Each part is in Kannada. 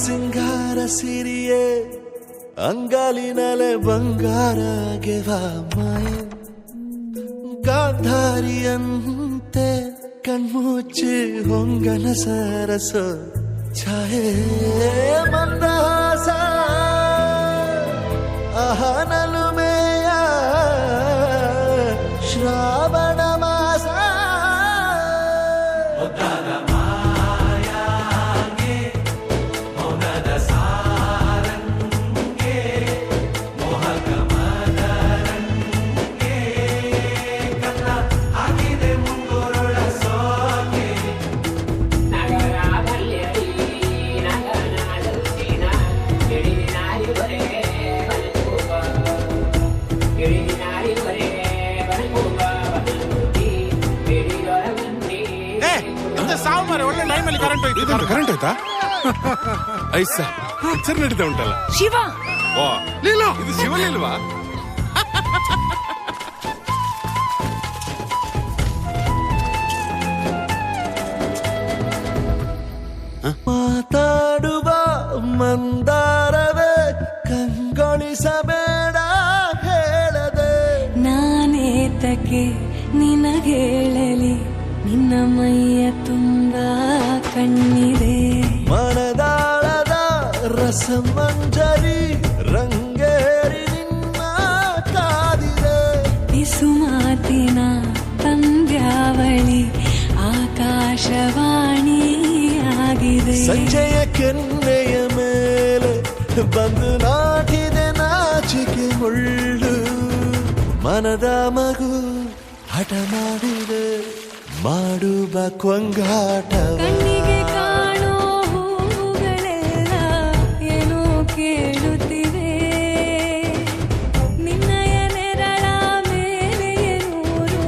ಸಿಂಗಾರ ಸಿರಿಯೇ ಅಂಗಾಲಿನಲೆ ಬಂಗಾರ ಗೆವಾ ಮಾಯೆ ಗಾಂಧಾರಿಯಂತೆ ಕಣ್ಮುಚ್ಚಿ ಹೊಂಗನ ಸರಸ ಛಾಯೆ ಮಂದಹಾಸ ಅಹನಲುಮೆಯ ಶ್ರಾವಣ ಮಾಸ ಕರೆಂಟ್ ಆಯ್ತಾ ಐಸ ಪಿಕ್ಚರ್ ನಡೀತಾ ಉಂಟಲ್ಲ ಶಿವ ಓ ಲೀಲೋ ಇದು ಶಿವಲಿಲ್ವಾ ಮಾತಾಡುವ ಮಂದಾರವೇ ಕಂಗೊಳಿಸಬೇಡ ಹೇಳದೆ ನಾನೇತಕ್ಕೆ ನಿನಗೇಳಲಿ ನಿನ್ನ ಮೈಯ ತುಂಬ ಕಣ್ಣಿದೆ ಮನದಾಳದ ರಸಮಂಜರಿ ರಂಗೇರಿ ನಿನ್ನ ಕಾದಿದೆ ಬಿಸು ಮಾತಿನ ಪಂದ್ಯಾವಳಿ ಆಕಾಶವಾಣಿಯಾಗಿದೆ ಸಂಜೆಯ ಕೆನ್ನೆಯ ಮೇಲೆ ಬಂದು ನಾಟಿದೆ ನಾಚಿಕೆ ಮುಳ್ಳು ಮನದ ಮಗು ಹಠ ಮಾಡಿದೆ ಮಾಡುವ ಕೊಂಗಾಟವ ಕಣ್ಣಿಗೆ ಕಾಣೋ ಹೂಗಳೆಲ್ಲ ಏನೋ ಕೇಳುತ್ತಿವೆ ನಿನ್ನಯ ನೆರಳ ಮೇಲೆ ನೂರು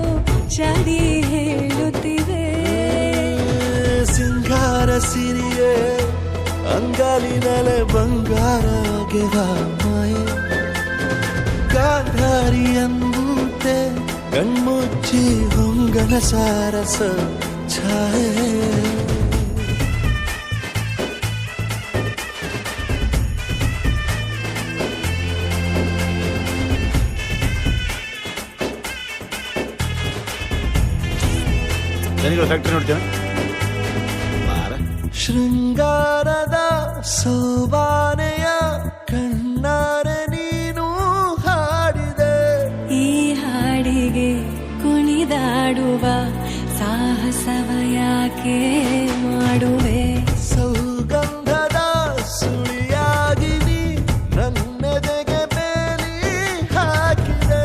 ಚಾಡಿ ಹೇಳುತ್ತಿವೆ ಸಿಂಗಾರ ಸಿರಿಯೇ ಅಂಗಾಲಿನಲೆ ಬಂಗಾರ ಗೆವಾ ಮಾಯೆ ಗಾಂಧಾರಿಯಂತೆ ಕಣ್ಮುಚ್ಚಿ ಹೊಂಗನ ಸಾರಸ ಛಾಯೆ ಫ್ಯಾಕ್ಟ್ರಿ ನೋಡ್ತೇನೆ ಶೃಂಗಾರದ ಸೋಬಾನೆಯ ಕಣ್ಣಾರೆ ನೀನು ಹಾಡಿದೆ ಈ ಹಾಡಿಗೆ ಕುಣಿದಾಡುವ ಸಾಹಸವ ಯಾಕೆ ಮಾಡುವೆ ಸೌಗಂಧದ ಸುಳಿಯಾಗಿ ನೀ ನನ್ನೆದೆಗೆ ಬೇಲಿ ಹಾಕಿದೆ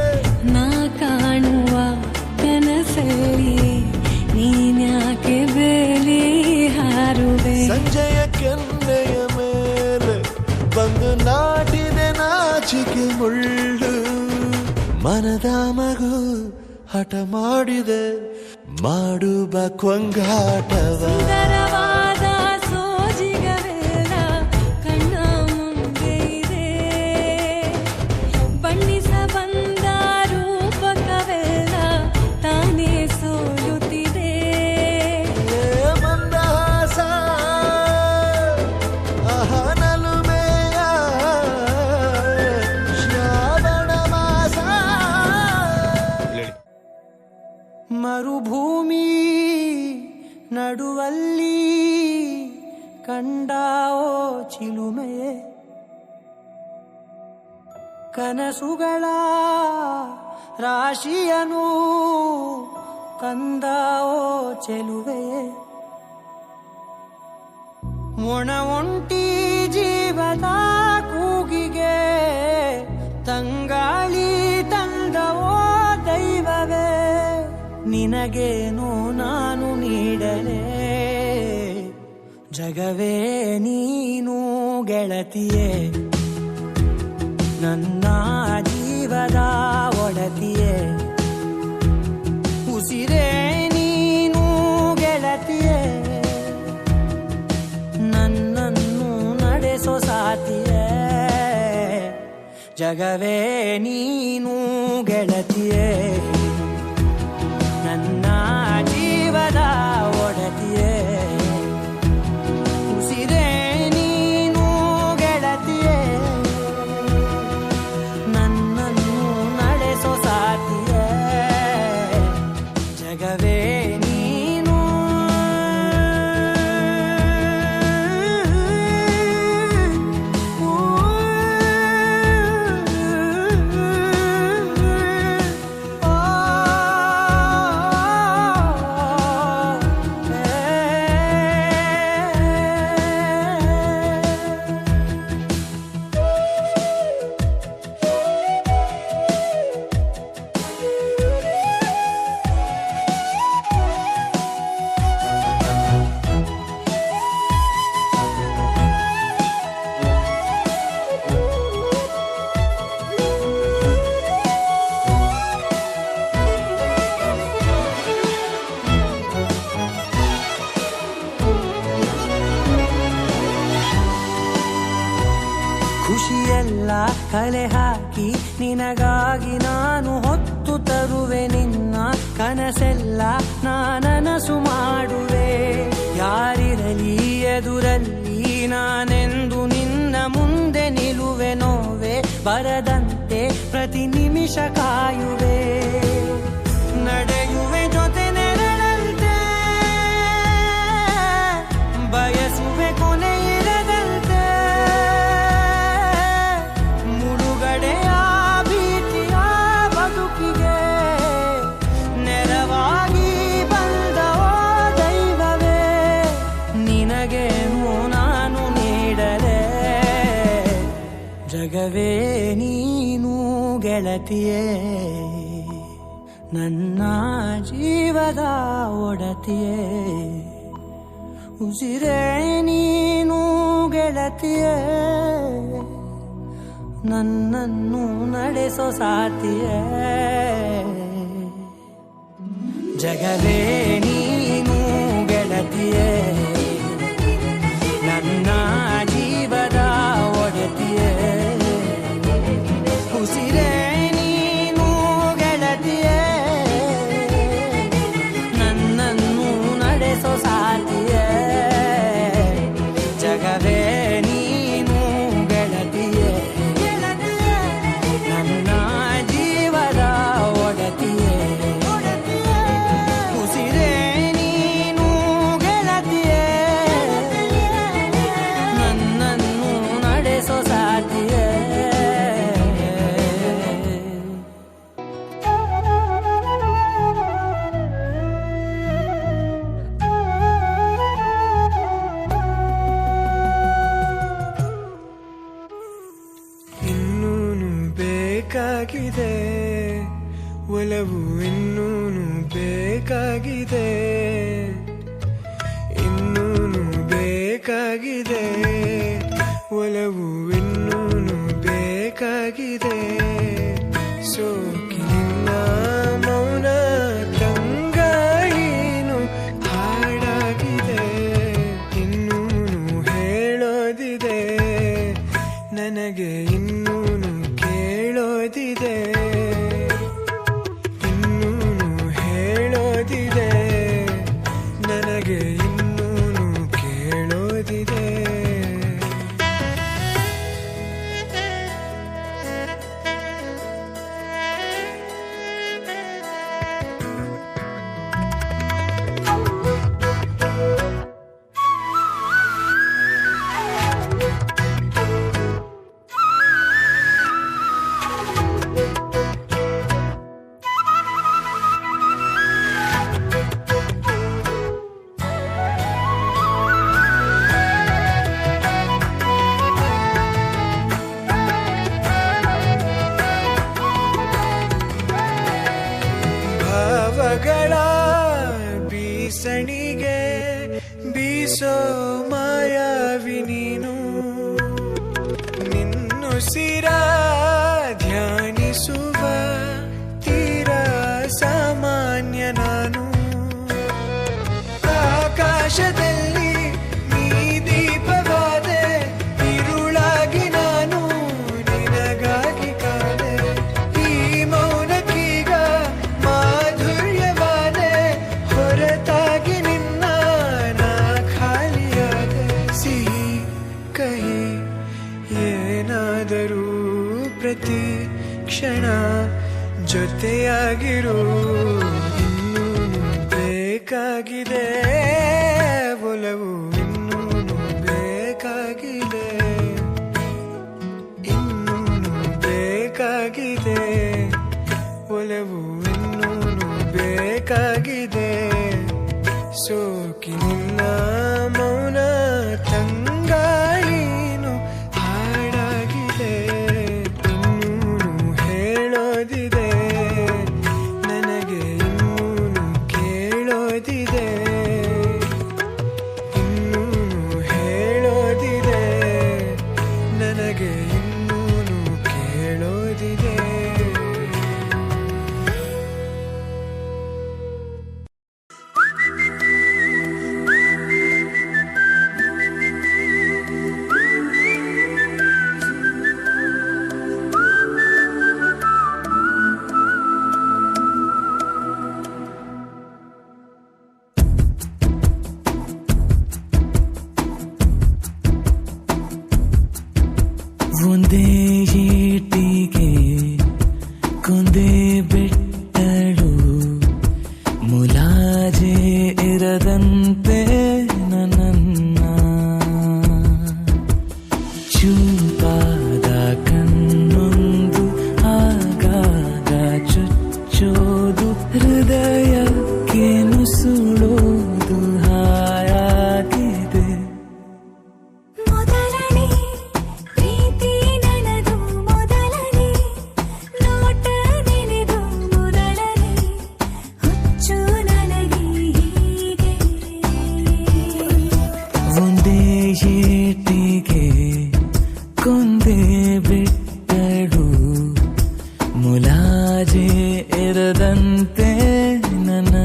ನಾ ಕಾಣುವ ಕನಸಲ್ಲಿ ನೀನ್ಯಾಕೆ ಬೇಲಿ ಹಾರುವೆ ಸಂಜೆಯ ಕೆನ್ನೆಯ ಮೇಲೆ ಬಂದು ನಾಟಿದೆ ನಾಚಿಕೆ ಮುಳ್ಳು ಮನದ ಮಗು ಹಠ ಮಾಡಿದೆ ಮಾಡುವ ಕೊಂಗಾಟವ ಸುಂದರವಾದ ಸೋಜಿಗವೆಲ್ಲ ಕಣ್ಣ ಮುಂದೆ ಇದೆ ಬಣ್ಣಿಸ ಬಂದ ರೂಪಕವೆಲ್ಲ ತಾನೇ ಸೋಲುತ್ತಿದೆ ಮಂದಹಾಸ ಅಹನಲುಮೆಯ ಶ್ರಾವಣ ಮಾಸ ಮರುಭೂಮಿ ನಡುವಲ್ಲಿ ಕಂಡಾವೋ ಚಿಲುಮೆಯೇ ಕನಸುಗಳ ರಾಶಿಯನು ತಂದಾವೋ ಚೆಲುವೆಯೇ ಒಣ ಒಂಟಿ ಜೀವದ ಕೂಗಿಗೆ ತಂಗಾಳಿ ತಂದವೋ ದೈವವೇ ನಿನಗೇನು ನಾನು ನೀಡಲೇ ಜಗವೇ ನೀನು ಗೆಳತಿಯೇ ನನ್ನ ಜೀವದ ಒಡತಿಯೇ ಉಸಿರೇ ನೀನು ಗೆಳತಿಯೇ ನನ್ನನ್ನು ನಡೆಸೋ ಸಾತಿಯೇ ಜಗವೇ ನೀನು ಗೆಳತಿಯೇ ನನ್ನ ಜೀವದ ಒಡತಿಯೇ ಉಸಿರೇ ನೀನು ಖುಷಿಯೆಲ್ಲ ಕಲೆ ಹಾಕಿ ನಿನಗಾಗಿ ನಾನು ಹೊತ್ತು ತರುವೆ ನಿನ್ನ ಕನಸೆಲ್ಲ ನಾನನಸು ಮಾಡುವೆ ಯಾರಿರಲಿ ಎದುರಲ್ಲಿ ನಾನೆಂದು ನಿನ್ನ ಮುಂದೆ ನಿಲ್ಲುವೆ ನೋವೆ ಬರದಂತೆ ಪ್ರತಿ ನಿಮಿಷ ಕಾಯುವೆ ನಡೆಯುವೆ ಜೊತೆ ನೆರಳಂತೆ ಬಯಸುವೆ ಕೊನೆ ಇರದಂತೆ ಮುಳುಗಡೆಯ ಭೀತಿಯ ಬದುಕಿಗೆ ನೆರವಾಗಿ ಬಂದವ ದೈವವೇ ನಿನಗೇನು ನಾನು ನೀಡಲೆ ಜಗವೇ ನೀನು ಗೆಳತಿಯೇ ನನ್ನ ಜೀವದ ಒಡತಿಯೇ ಉಸಿರೇ ನೀನು ಗೆಳತಿಯೇ ನನ್ನನ್ನು ನಡೆಸೋ ಸಾತಿಯೇ ಜಗವೇ ನೀನು ಗೆಳತಿಯೇ ನನ್ನ ಜೀವದ ಒಡತಿಯೇ ಉಸಿರೇ ನೀನು ಗೆಳತಿಯೇ ನನ್ನನ್ನು ನಡೆಸೋ ಸಾತಿಯೇ ಜಗವೇ ನೀನು ಗೆಳತಿಯೇ ನನ್ನ ಜೀವದ ಒಡತಿಯೇ ಉಸಿರೇ ನೀನು ಗೆಳತಿಯೇ ನನ್ನನ್ನು ನಡೆಸೋ ಸಾತಿಯೇ ಇನ್ನೂನು ಬೇಕಾಗಿದೆ ಒಲವು ಇನ್ನೂನು ಬೇಕಾಗಿದೆ ಇನ್ನೂನು ಬೇಕಾಗಿದೆ ಒಲವು ಇನ್ನೂನು ಬೇಕಾಗಿದೆ ಸೋಕಿನ ಮೌನ ತಂಗಾಯಿನು ಹಾಡಾಗಿದೆ ಇನ್ನೂನು ಹೇಳೋದಿದೆ ನನಗೆ ಇನ್ನೂನು ಕೇಳೋದಿದೆ ಇನ್ನೂನು ಹೇಳೋದಿದೆ ನನಗೆ ಇನ್ನೂನು ಕೇಳೋದಿದೆ ಭಾವಗಳ ಬೀಸಣಿಗೆ ಬೀಸೋ ಮಾಯಾವಿ ನೀನು ನಿನ್ನುಸಿರ ಧ್ಯಾನಿಸುವ ತೀರಾ ಸಾಮಾನ್ಯ ನಾನು ಆಕಾಶದಲ್ಲಿ ನೀ ದೀಪವಾದೆ ഇരുಳಾಗಿ ನಾನು ನಿನಗಾಗಿ ಕಾದೆ ಈ ಮೌನಕ್ಕೀಗ ಮಾಧುರ್ಯವಾದೆ ಹೊರತಾಗಿ ನಿನ್ನ ನಾ ಖಾಲಿಯಾದೆ ಸಿಹಿ ಕಹಿ ಏನಾದರೂ ಪ್ರತಿ ಕ್ಷಣ ಜೊತೆಯಾಗಿರು ಇನ್ನೂನು ಬೇಕಾಗಿದೆ ಒಲವು ಇನ್ನೂನು ಬೇಕಾಗಿದೆ ಇನ್ನೂನು ಬೇಕಾಗಿದೆ ಒಲವು ಇನ್ನೂನು ಬೇಕಾಗಿದೆ ಸೋಕಿನ ಮೌನ ತಂಗಾಯಿನು ಹಾಡಾಗಿದೆ ಇನ್ನೂನು ಹೇಳೋದಿದೆ ನನಗೆ ಇನ್ನೂನು ಕೇಳೋದಿದೆ ಇನ್ನೂನು ಒಂದೇ ಏಟಿಗೆ ಕೊಂದೇ ಬೆಟ್ಟಳು ಮುಲಾಜೆ ಇರದಂತೆ ನನ್ನ ಚೂಪಾದ ಕಣ್ಣೊಂದು ಆಗಾಗ ಚುಚ್ಚೋದು ಹೃದಯಕ್ಕೆ ನುಸುಳೋದು ಹಾಯಾಗಿದೆ ಮೊದಲನೇ ಪ್ರೀತಿ ನನದು ಮೊದಲನೇ ನೋಟ ನೆನೆದು ಮೊದಲನೇ ಹುಚ್ಚು ನನಗೆ ಹೀಗೆ ಒಂದೇ ಏಟಿಗೆ ಕೊಂದೇ ಬಿಟ್ಟಳು ಮುಲಾಜೆ ಇರದಂತೆ ನನ್ನ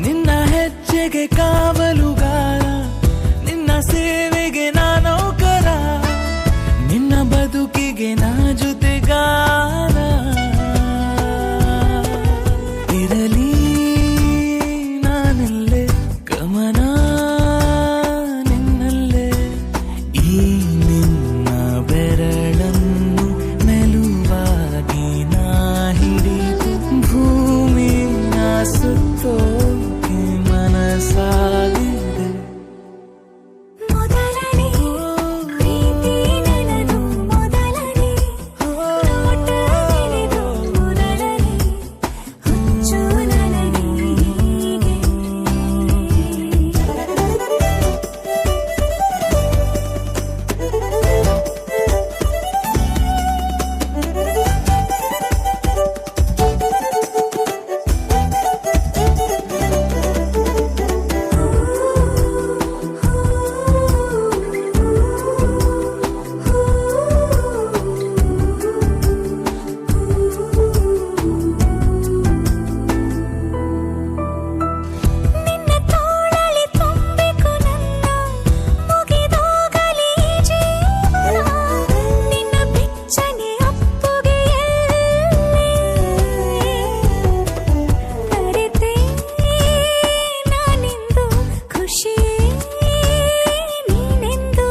ನಿನ್ನ ಹೆಜ್ಜೆಗೆ ಕಾವಲುಗಾರ ನಿನ್ನ ಸೇವೆಗೆ ನಾ ನೌಕರ ನಿನ್ನ ಬದುಕಿಗೆ ನಾ ಜೊತೆಗಾರ ಇರಲಿ ನಾನಲ್ಲೇ ಗಮನ ನಿನ್ನಲ್ಲೇ ಈ ನಿನ್ನ ಬೆರಳನ್ನು ಮೆಲುವಾಗಿ ನಾ ಹಿಡಿದು ಭೂಮಿನ ಸುತ್ತೋಕೆ ಮನಸಾಗಿದೆ ಮೊದಲನೇ ಪ್ರೀತಿ ನನದು ಮೊದಲನೇ ನೋಟ ನೆನೆದು ಮೊದಲನೇ ಹುಚ್ಚು ನನಗೆ ಹೀಗೆ ನಿನ್ನ ತೋಳಲಿ ತುಂಬಿಕು ನನ್ನ ಮುಗಿದೋಗಲಿ ಜೀವನ ನಿನ್ನ ಬೆಚ್ಚನೆ ಅಪ್ಪುಗೆಯಲ್ಲಿ ಅರಿತೆ ನಾನಿಂದು ಖುಷಿಯೇ ನೀನೆಂದು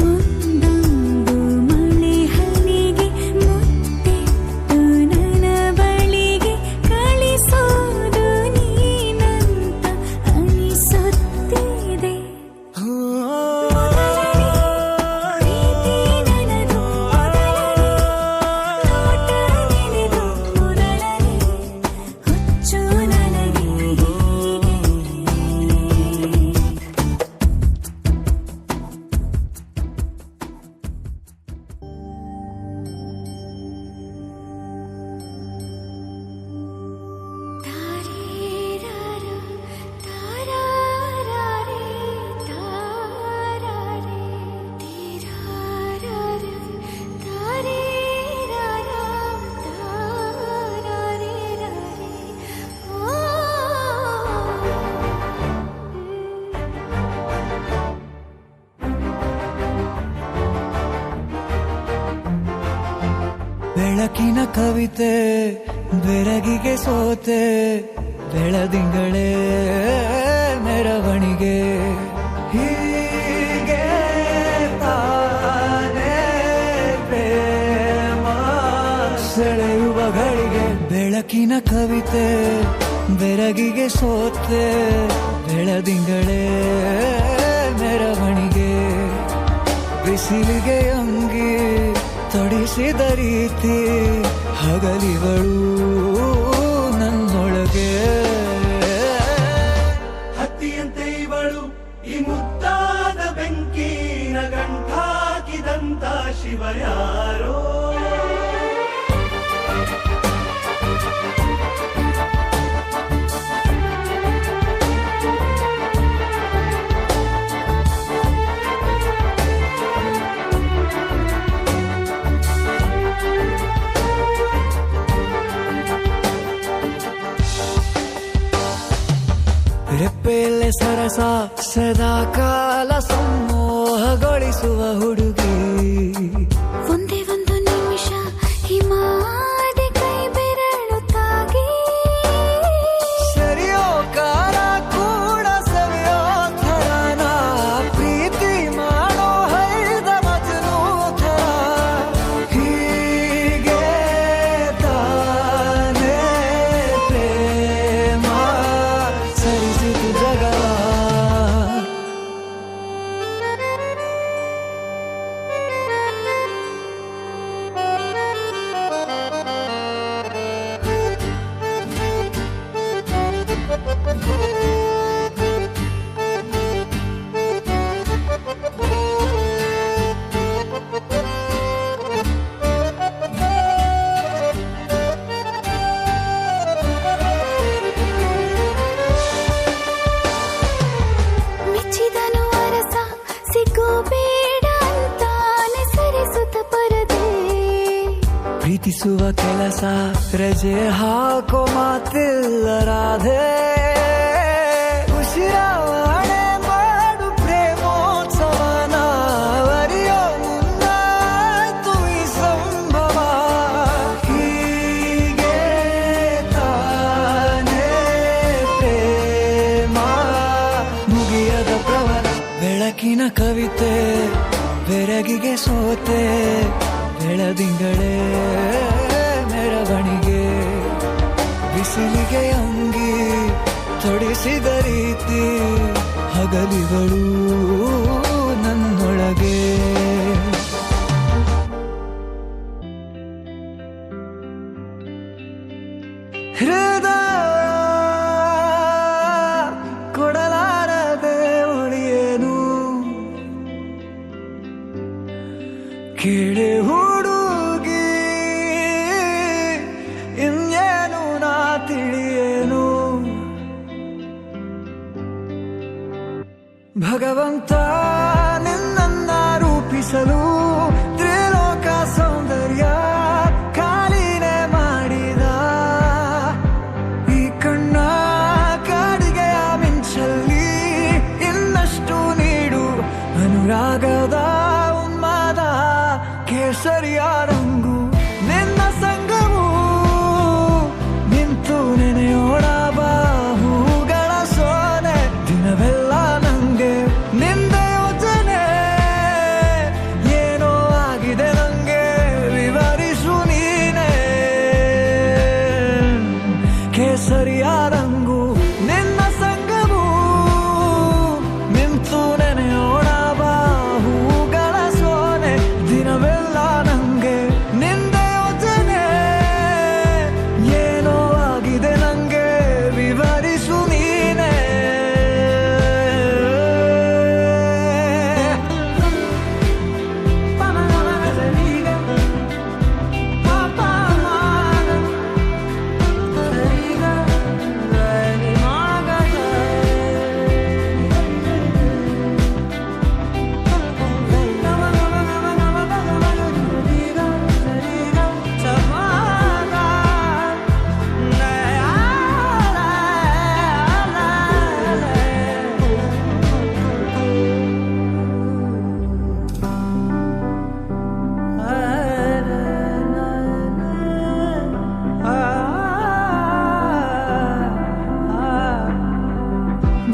ಒಂದೊಂದು ಮಳೆ ಹನಿಗೆ ಮುತ್ತಿಟ್ಟು ನನ್ನ ಬಳಿಗೆ ಕಳಿಸೋದು ನೀನಂತ ಅನಿಸುತ್ತಿದೆ ಮೊದಲನೇ ಪ್ರೀತಿ ನನದು ಮೊದಲನೇ ನೋಟ ನೆನೆದು ಮೊದಲನೇ ಹುಚ್ಚು ನನಗೆ ಹೀಗೆ ತಾರೇರಾರ ತಾರಾರಾರೆ ತಾರಾರೆ ತೀರಾರಾರ ತಾರೇರಾರ ತಾರಾರೆ ರಾರೆ ಓ ಬೆಳಕಿನ ಕವಿತೆ ಬೆರಗಿಗೆ ಸೋತೆ ಬೆಳದಿಂಗಳೇ ಮೆರವಣಿಗೆ ಹೀಗೆ ತಾನೇ ಪ್ರೇಮ ಸೆಳೆಯುವ ಗಳಿಗೆ ಬೆಳಕಿನ ಕವಿತೆ ಬೆರಗಿಗೆ ಸೋತೆ ಬೆಳದಿಂಗಳೇ ಮೆರವಣಿಗೆ ಬಿಸಿಲಿಗೆ ಅಂಗಿ ತೊಡಿಸಿದ ರೀತಿ ಹಗಲಿಗಳು ನನ್ನೊಳಗೆ ಹತ್ತಿಯಂತೆ ಇವಳು ಈ ಮುದ್ದಾದ ಬೆಂಕಿನ ಗಂಟಾಕಿದಂತ ಶಿವ ಯಾರೋ ರೆಪ್ಪೆಯಲ್ಲೇ ಸರಸ ಸದಾ ಕಾಲ ಸಂಮೋಹಗೊಳಿಸುವ ಹುಡುಗಿ. ಒಂದೇ ಒಂದು ನಿಮಿಷ ಹಿಮಾದಿ ಕೈ ಬೆರಳು ತಾಗಿ ಸರಿಯೋ ಕಾರ ಕೂಡ ಸವಿಯೋ ಥರನ ಪ್ರೀತಿ ಮಾಡೋ ಹೈದ ಮಜನು ಥರ. ಹೀಗೆ ತಾನೇ ಪ್ರೇಮ ಸರಿಸಿತು ಜಗವ. ಮೆಚ್ಚಿದನು ಅರಸ ಸಿಗೋ ಬೇಡ ಅಂತಾನೆ ಸರಿಸುತ್ತ ಪರದೆ. ಪ್ರೀತಿಸುವ ಕೆಲಸ ರಜೆ ಹಾಕೋ ಮಾತಿಲ್ಲ ರಾಧೆ. ಉಸಿರಾವಣೆ ಮಾಡು ಪ್ರೇಮೋತ್ಸವನ ವರಿಯೋ ಮುಂದಾಯ್ತು ಈ ಸಂಭವ. ಹೀಗೆ ತಾನೇ ಪ್ರೇಮ ಮುಗಿಯದ ಪ್ರವರ. ಬೆಳಕಿನ ಕವಿತೆ ಬೆರಗಿಗೆ ಸೋತೆ ಬೆಳದಿಂಗಳೇ ಮೆರವಣಿಗೆ. ಬಿಸಿಲಿಗೆ ಅಂಗಿ ತೊಡಿಸಿದ ರೀತಿ ಹಗಲಿಗಳು ನನ್ನೊಳಗೆ. ಹೃದಯ ಕೊಡಲಾರದೆ ಉಳಿಯೇನು ಕೇಳೆ ಹುಡುಗಿ ಇನ್ನೇನು ನಾ ತಿಳಿಯೇನು. ಭಗವಂತ ನಿನ್ನನ್ನ ರೂಪಿಸಲು ತ್ರಿಲೋಕ ಸೌಂದರ್ಯ ಕಾಲಿನೇ ಮಾಡಿದ. ಈ ಕಣ್ಣ ಕಾಡಿಗೆಯ ಮಿಂಚಲ್ಲಿ ಇನ್ನಷ್ಟು ನೀಡು ಅನುರಾಗದ ಉನ್ಮಾದ. ಕೇಸರಿಯ ರಂಗು ನಿನ್ನ ಸಂಗವು ನಿಂತು ನೆನೆಯೋಣ ಬಾಹುಗಳ ಸೋನೆ. ದಿನವೆಲ್ಲ ನಂಗೆ ನಿಂದೆ ಯೋಚನೆ ಏನೋ ಆಗಿದೆ ನಂಗೆ ವಿವರಿಸು ನೀನೆ. ಕೇಸರಿಯ ರಂಗು ನಿನ್ನ ಸಂಗವು ನಿಂತು ನೆನೆಯೋಣ ಬಾಹುಗಳ ಸೋನೆ. ದಿನವೆಲ್ಲ ನಂಗೆ ನಿಂದೆ ಯೋಚನೆ ಏನೋ ಆಗಿದೆ ನಂಗೆ ವಿವರಿಸು ನೀನೆ.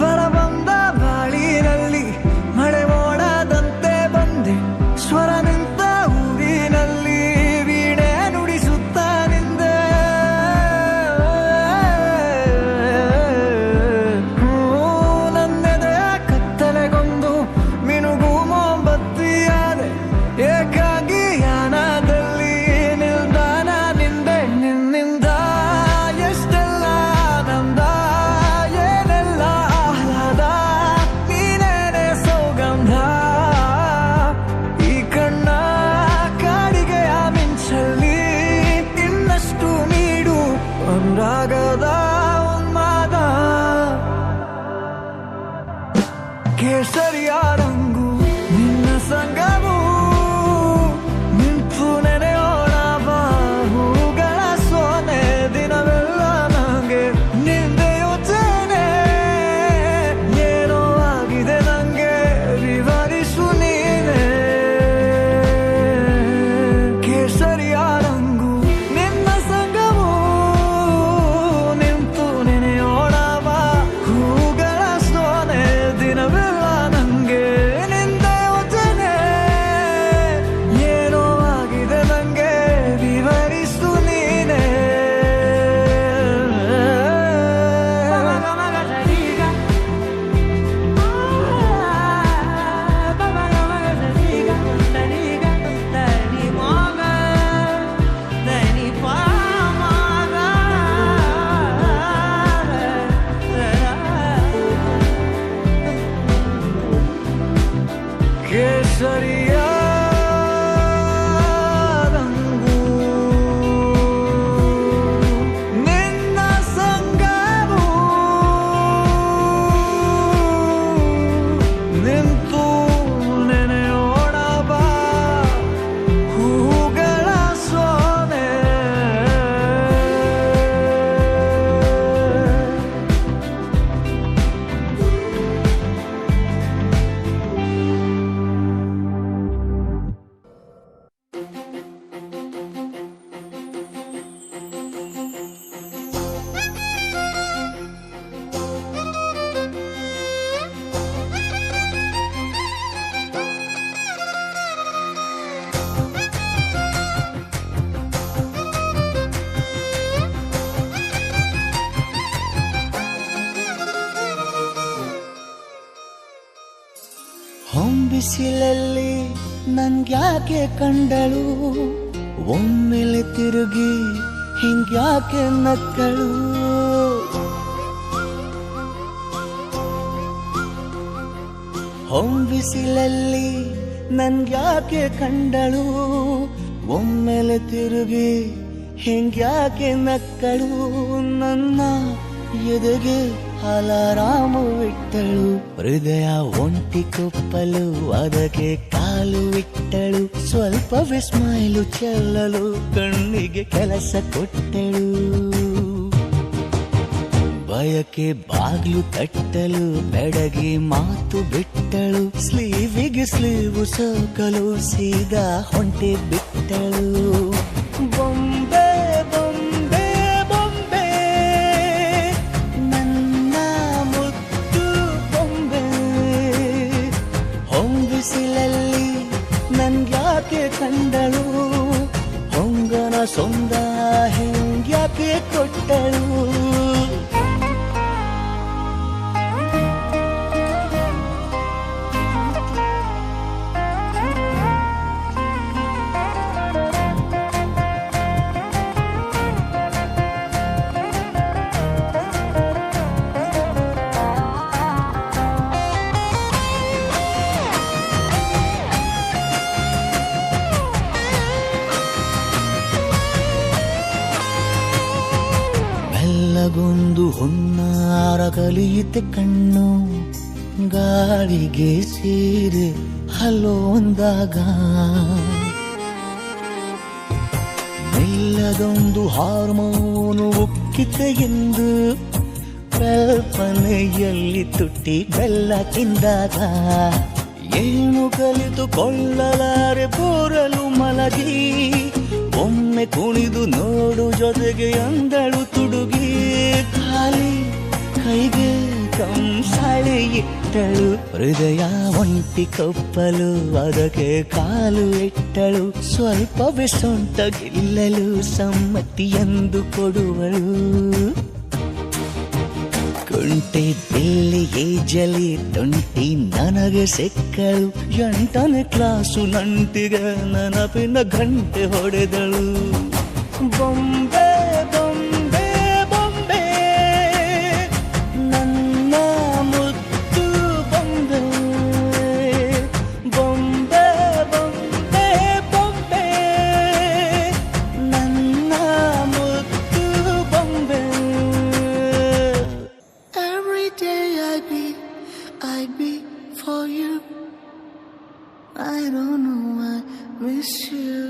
ಬರಬಂದ ಬಾಳಿನಲ್ಲಿ ಮಳೆ ಮೋಡದಂತೆ ಬಂದೆ. ಸ್ವರ ನಿಂತ ಊರಿನಲ್ಲಿ ವೀಣೆ ನುಡಿಸುತ್ತ ನಿಂದೆ. ನನ್ನೆದೆಯ ಕತ್ತಲೆಗೊಂದು ಮಿನುಗು ಮೊಂಬತ್ತಿಯಾದೆ. ಏಕಾಗಿ ಯಾನದಲ್ಲಿ ನಿಲ್ದಾಣ ನಿಂದೆ. ನಿನ್ನಿಂದ ಎಷ್ಟೆಲ್ಲ ಆನಂದ ಏನೆಲ್ಲ ಆಹ್ಲಾದ ನೀನೇನೆ ಸೌಗಂಧ. ಈ ಕಣ್ಣ ಕಾಡಿಗೆಯ ಮಿಂಚಲ್ಲಿ ಇನ್ನಷ್ಟು ನೀಡು ಅನುರಾಗದ ಉನ್ಮಾದ. ಕೇಸರಿಯ ರಂಗು ನಿನ್ನ ಸಂಗವು ನಿಂತು ನೆನೆಯೋಣ ಬಾಹುಗಳ ಸೋನೆ. ದಿನವೆಲ್ಲ ನಂಗೆ ನಿಂದೆ ಯೋಚನೆ ಬಿಸಿಲಲ್ಲಿ ನನ್ಗ್ಯಾಕೆ ಕಂಡಳು, ಒಮ್ಮೆಲೆ ತಿರುಗಿ ಹಿಂಗ್ಯಾಕೆ ನಕ್ಕಳು. ಬಿಸಿಲಲ್ಲಿ ನನ್ಗ್ಯಾಕೆ ಕಂಡಳು, ಒಮ್ಮೆಲೆ ತಿರುಗಿ ಹಿಂಗ್ಯಾಕೆ ನಕ್ಕಳು. ನನ್ನ ಎದೆಗೆ ಅಲಾರಾಮು ಇಟ್ಟಳು, ಹೃದಯ ಒಂಟಿ ಕೊಪ್ಪಲು ಅದಕ್ಕೆ ಕಾಲು ಇಟ್ಟಳು. ಸ್ವಲ್ಪವೇ ಸ್ಮೈಲು ಚೆಲ್ಲಲು ಕಣ್ಣಿಗೆ ಕೆಲಸ ಕೊಟ್ಟಳು. ಬಯಕೆ ಬಾಗ್ಲು ತಟ್ಟಲು ಬೆಡಗಿ ಮಾತು ಬಿಟ್ಟಳು. ಸ್ಲೀವಿಗೆ ಸ್ಲೀವು ಸೋಕಲು ಸೀದಾ ಹೊಂಟೆ ಬಿಟ್ಟಳು. ಬೊಂಬೆ ಬೊಂಬೆ ಬೊಂಬೆ ನನ್ನ ಮುದ್ದು ಬೊಂಬೆ. ಹೊಂಬಿಸಿಲಲ್ಲಿ ನನ್ಗ್ಯಾಕೆ ಕಂಡಳು, ಹೊಂಗನ ಸೊಂದ ಹೆಂಗ್ಯಾಕೆ ಕೊಟ್ಟಳು. ಬೆಲ್ಲಗೊಂದು ಹೊನ್ನಾರ ಕಲಿಯುತ್ತೆ ಕಣ್ಣು, ಗಾಳಿಗೆ ಸೀರೆ ಹಲ್ಲೊಂದಾಗ. ಬೆಲ್ಲದೊಂದು ಹಾರ್ಮೋನು ಉಕ್ಕಿತೆ ಎಂದು ಕಲ್ಪನೆಯಲ್ಲಿ ತುಟ್ಟಿ ಬೆಲ್ಲ ತಿಂದಾಗ. ಏನು ಕಲಿತುಕೊಳ್ಳಲಾರೆ ಬೋರಲು ಮಲಗಿ, ಒಮ್ಮೆ ಕುಣಿದು ನೋಡು ಜೊತೆಗೆ ಅಂದಳು ತುಡುಗಿ. ಖಾಲಿ ಕೈಗೆ ಕಂಸಾಳೆ ಇಟ್ಟಳು, ಹೃದಯ ಒಂಟಿ ಕೊಪ್ಪಲು ಅದಕ್ಕೆ ಕಾಲು ಇಟ್ಟಳು. ಸ್ವಲ್ಪವೇ ಸೊಂಟ ಗಿಲ್ಲಲು ಸಮ್ಮತಿಯೆಂದು ಕೊಡುವಳು. ಕುಂಟೆ ಬಿಲ್ಲಿ ಏಜಲಿ ತುಂಟಿ ನನಗೆ ಸಿಕ್ಕಳು, 8ನೇ ಕ್ಲಾಸು ನಂಟಿಗೆ ನೆನಪಿನ ಗಂಟೆ ಹೊಡೆದಳು. ಬೊಂಬೆ ಬೊಂಬೆ ಬೊಂಬೆ ನನ್ನ ಮುದ್ದು ಬೊಂಬೆ. ಬೊಂಬೆ ಬೊಂಬೆ ಬೊಂಬೆ ನನ್ನ ಮುದ್ದು ಬೊಂಬೆ. Every day I be for you. I don't know, I miss you.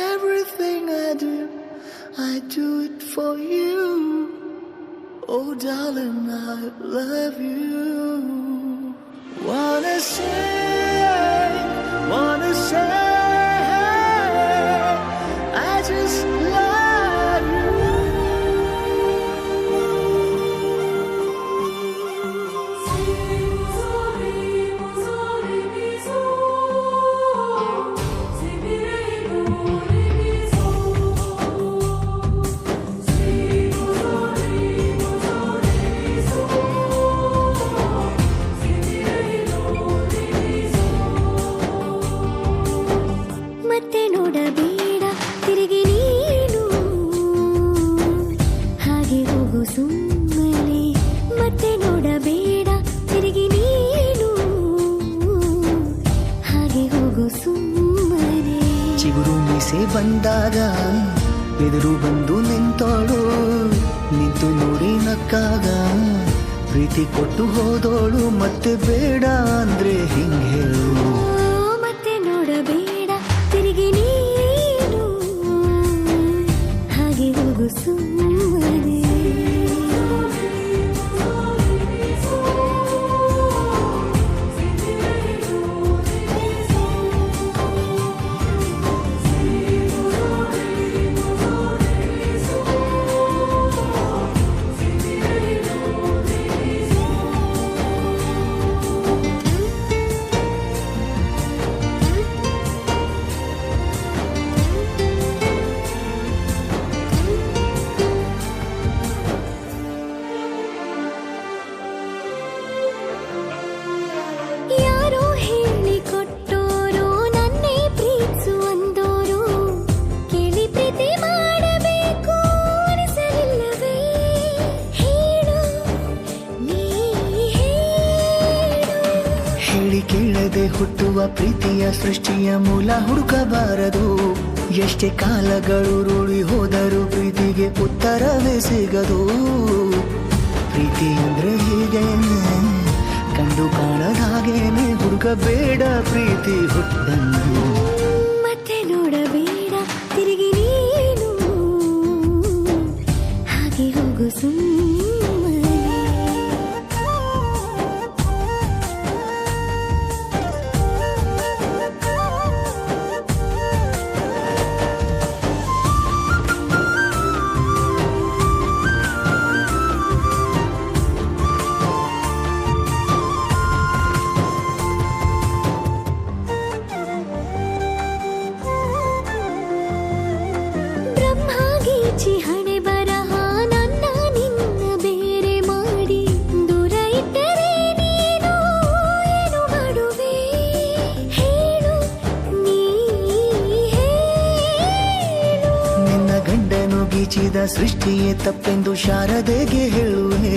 Everything I do it for you. Oh darling, I love you. Wanna say, I just love you. ಮತ್ತೆ ನೋಡಬೇಡ ತಿರುಗಿ ನೀನು, ಹಾಗೆ ಹೋಗು ಸುಮ್ಮನೆ. ಮತ್ತೆ ನೋಡಬೇಡ ತಿರುಗಿ ನೀನು, ಹಾಗೆ ಹೋಗು ಸುಮ್ಮನೆ. ಚಿಗುರು ಮೀಸೆ ಬಂದಾಗ ಎದುರು ಬಂದು ನಿಂತೋಳು, ನಿಂತು ನೋಡಿ ನಕ್ಕಾಗ ಪ್ರೀತಿ ಕೊಟ್ಟು ಹೋದೋಳು. ಮತ್ತೆ ಬೇಡ ಅಂದ್ರೆ ಹಿಂಗೆ ಹೇಳು. ಮತ್ತೆ ನೋಡಬೇಡ ತಿರುಗಿ ನೀನು, ಹಾಗೆ ಹೋಗು ಸುಮ್ಮನೆ. ಮತ್ತೆ ಹುಟ್ಟುವ ಪ್ರೀತಿಯ ಸೃಷ್ಟಿಯ ಮೂಲ ಹುಡುಕಬಾರದು. ಎಷ್ಟೇ ಕಾಲಗಳು ರೂಢಿ ಹೋದರೂ ಪ್ರೀತಿಗೆ ಉತ್ತರವೇ ಸಿಗದು. ಪ್ರೀತಿ ಅಂದ್ರೆ ಹೀಗೇನೆ, ಕಂಡು ಕಾಣದ ಹಾಗೇನೆ, ಹುಡುಕಬೇಡ ಪ್ರೀತಿ ಹುಟ್ಟನ್ನು. ಮತ್ತೆ ನೋಡಬೇಡ ತಿರುಗಿ ನೀನು, ಹಾಗೆ ಹೋಗು ಸುಮ್ಮನೆ. ಬ್ರಹ್ಮಗೀಚಿ ಹಣೆ ಬರಹ ನನ್ನ ನಿನ್ನ ಬೇರೆ ಮಾಡಿ, ದೂರ ಇಟ್ಟರೆ ನೀನು ಏನು ಮಾಡುವೆ ಹೇಳು, ನೀ ಹೇಳು. ನಿನ್ನ ಗಂಡನು ಗೀಚಿದ ಸೃಷ್ಟಿಯೇ ತಪ್ಪೆಂದು ಶಾರದೆಗೆ ಹೇಳುವೆ.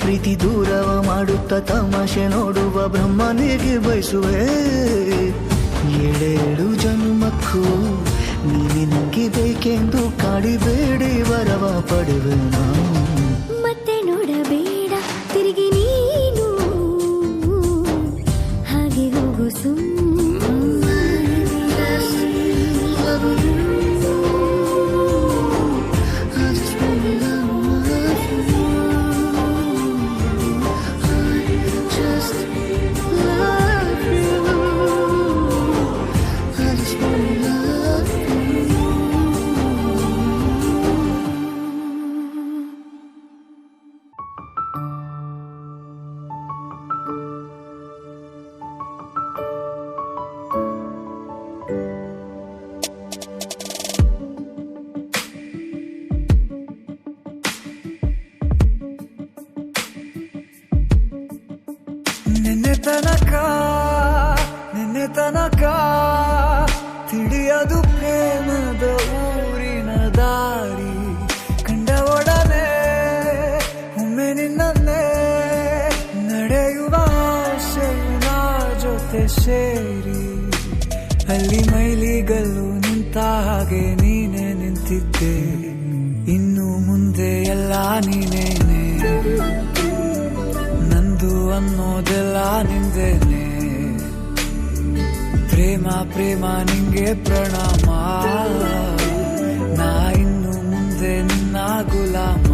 ಪ್ರೀತಿ ದೂರವ ಮಾಡುತ್ತ ತಮಾಷೆ ನೋಡುವ ಬ್ರಹ್ಮನಿಗೆ ಬಯಸುವೆ. ಏಳೇಳು ಜನ್ಮಕ್ಕೂ ನೀನೆ ನಂಗೆ ಬೇಕೆಂದು ಕಾಡಿಬೇಡಿ ವರವ ಪಡೆವೆ ನಾನು. ಮತ್ತೆ ನೋಡಬೇಡ ತಿರುಗಿ ನೀನು, ಹಾಗೆ ಹೋಗು ನಿನ್ನೆ ತನಕ ತಿಳಿಯದು ಪ್ರೇಮದ ಊರಿನ ದಾರಿ. ಕಂಡ ಒಡನೆ ಒಮ್ಮೆ ನಿನ್ನೇ ನಡೆಯುವ ಆಸೆಯ ಜೊತೆ ಸೇರಿ, ಅಲ್ಲಿ ಮೈಲಿಗಲ್ಲು ನಿಂತ ಹಾಗೆ ನೀನೆ ನಿಂತಿದ್ದೆ. ಇನ್ನು ಮುಂದೆ ಎಲ್ಲ ನೀನೇನೆ, ನಂದು ಅನ್ನೋದೆಲ್ಲ ನಿಂದೇನೆ. ಪ್ರೇಮ ಪ್ರೇಮ ನಿಂಗೆ ಪ್ರಣಾಮ, ನಾ ಇನ್ನು ಮುಂದೆ ನಿನ್ನ ಗುಲಾಮ.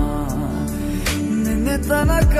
ನಿನ್ನೆ ತನಕ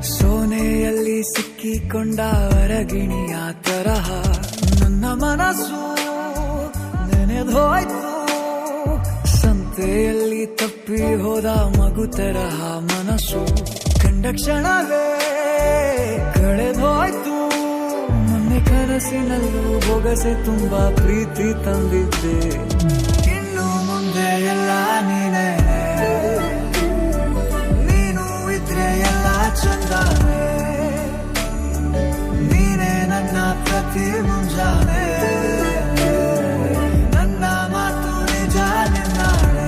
ಸೋನೆಯಲ್ಲಿ ಸಿಕ್ಕಿಕೊಂಡ ಅರಗಿಣಿಯ ತರಹ ನನ್ನ ಮನಸ್ಸು ನೆನೆದೋಯ್ತು. ಸಂತೆಯಲ್ಲಿ ತಪ್ಪಿ ಹೋದ ಮಗು ತರಹ ಮನಸ್ಸು ಕಂಡ ಕ್ಷಣವೇ ಕಳೆದೋಯ್ತು. ಮೊನ್ನೆ ಕನಸಿನಲ್ಲೂ ಬೊಗಸೆ ತುಂಬಾ ಪ್ರೀತಿ ತಂದಿದ್ದೆ. ಇನ್ನು ಮುಂದೆ ಎಲ್ಲ ನೀನೇ, ನೀನು ಇದ್ರೆ ಎಲ್ಲ ಚಂದಾನೆ. ನೀನೇ ನನ್ನ ಪ್ರತಿ ಮುಂಜಾನೆ, ನನ್ನ ಮಾತು ನಿಜ ನಿನ್ನಾಳೆ.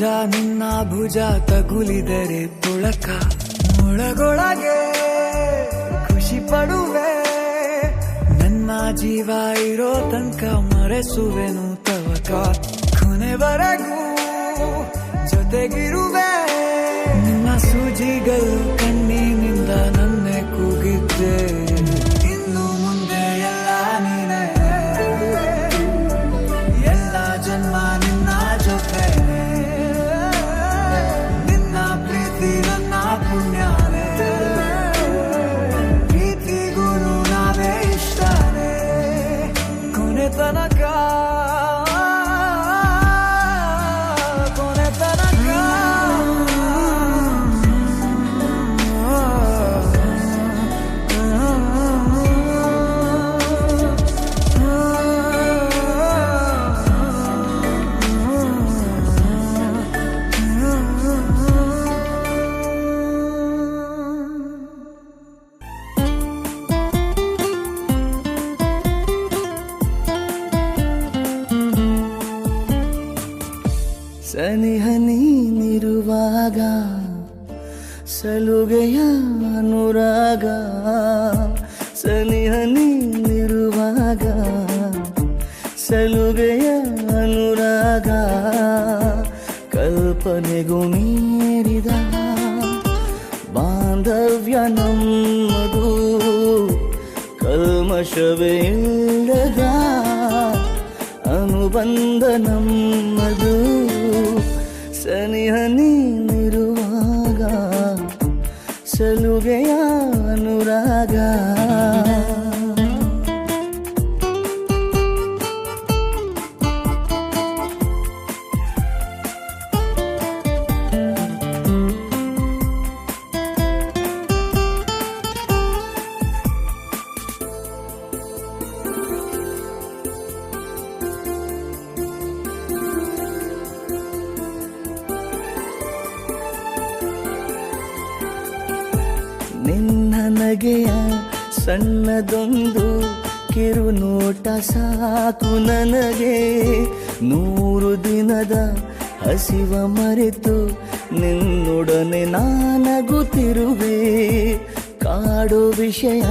ನಿನ್ನ ಭುಜ ತಗುಲಿದರೆ ತುಳಕ ಒಳಗೊಳಗೆ ಖುಷಿ ಪಡುವೆ ನನ್ನ ಜೀವ ಇರೋ ತನಕ ಮರೆಸುವೆನು ತವಕ ಕೊನೆವರೆಗೂ ಜೊತೆಗಿರುವೆ ನಿನ್ನ ಸೂಜಿಗಳು ಕಣ್ಣಿನಿಂದ ನನ್ನೆ ಕೂಗಿದ್ದೆ ಇನ್ನು ಮುಂದೆ ಎಲ್ಲ ನೀನೇ ಎಲ್ಲ ಜನ್ಮ ನಿನ್ನ ಜೊತೆ ನಿನ್ನ ಪ್ರೀತಿ ನನ್ನ ಪುಣ್ಯನೇ ಪ್ರೀತಿಗೂ ನಾವೇ ಇಷ್ಟನೇ ಕೊನೆ ತನಕ ಸನಿಹ ನೀನಿರುವಾಗ ಸಲುಗೆಯ ಅನುರಾಗ ಸನಿಹ ನೀನಿರುವಾಗ ಸಲುಗೆಯ ಅನುರಾಗ ಕಲ್ಪನೆಗೂ ಮೀರಿದ ಬಾಂಧವ್ಯ ನಮ್ಮದು ಕಲ್ಮಶವೇ ಇಲ್ಲದ ಅನುಬಂಧ ನಮ್ಮದು ಸನಿಹ ನೀನಿರುವಾಗ ಸಲುಗೆಯ ಅನುರಾಗ ನಿನ್ನ ನಗೆಯ ಸಣ್ಣದೊಂದು ಕಿರುನೋಟ ಸಾಕು ನನಗೆ 100 ದಿನದ ಹಸಿವ ಮರೆತು ನಿನ್ನೊಡನೆ ನಾನಗುತ್ತಿರುವೆ ಕಾಡೋ ವಿಷಯ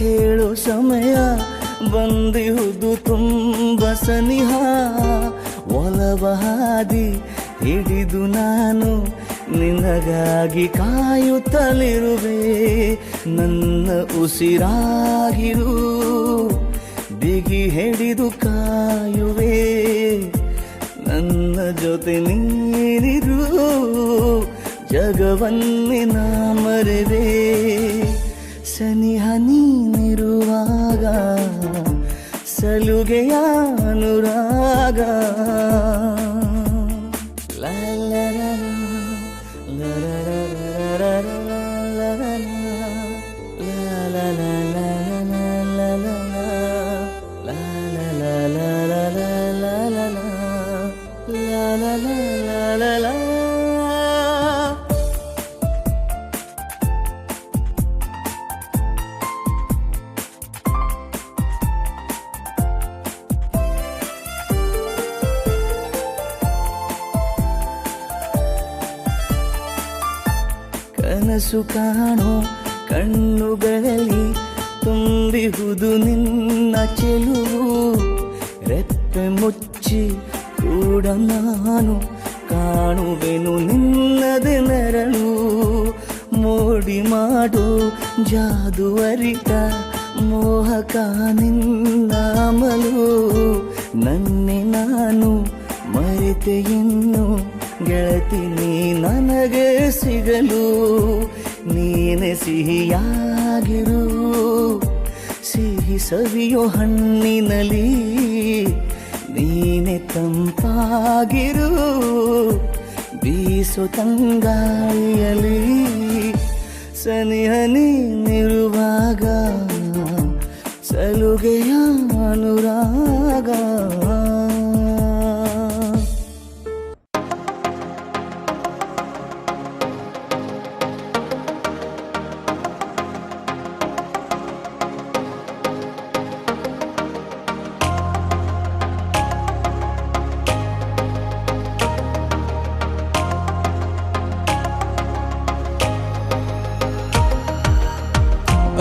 ಹೇಳೋ ಸಮಯ ಬಂದಿಹುದು ತುಂಬ ಸನಿಹ ಒಲವ ಹಾದಿ ಹಿಡಿದು ನಾನು ನಿನಗಾಗಿ ಕಾಯುತ್ತಲಿರುವೆ ನನ್ನ ಉಸಿರಾಗಿರು ಬಿಗಿ ಹಿಡಿದು ಕಾಯುವೆ ನನ್ನ ಜೊತೆ ನೀನಿರು ಜಗವನ್ನೇ ನಾ ಮರೆವೆ ಸನಿಹ ನೀನಿರುವಾಗ ಸಲುಗೆಯ ಅನುರಾಗ ಲಾ ಲಾ ಲಾ ಕನಸು ಕಾಣೋ ಕಣ್ಣುಗಳಲ್ಲಿ ತುಂಬಿಹುದು ನಿನ್ನ ಚೆಲುವು ರೆಪ್ಪೆ ಮುಚ್ಚಿ ಕೂಡ ನಾನು ಕಾಣುವೆನು ನಿನ್ನದೆ ನೆರಳು ಮೋಡಿ ಮಾಡೋ ಜಾದು ಅರಿತ ಮೋಹಕ ನಿನ್ನ ಅಮಲು ನನ್ನೆ ನಾನು ಮರೆತೆ ಇನ್ನು ಗೆಳತಿ ನೀ ನನಗೆ ಸಿಗಲು ನೀನೆ ಸಿಹಿಯಾಗಿರು ಸಿಹಿ ಸವಿಯೋ ಹಣ್ಣಿನಲಿ ನೀನೆ ತಂಪಾಗಿರು ಬೀಸೋ ತಂಗಾಳಿಯಲಿ ಸನಿಹ ನೀನಿರುವಾಗ ಸಲುಗೆಯ ಅನುರಾಗ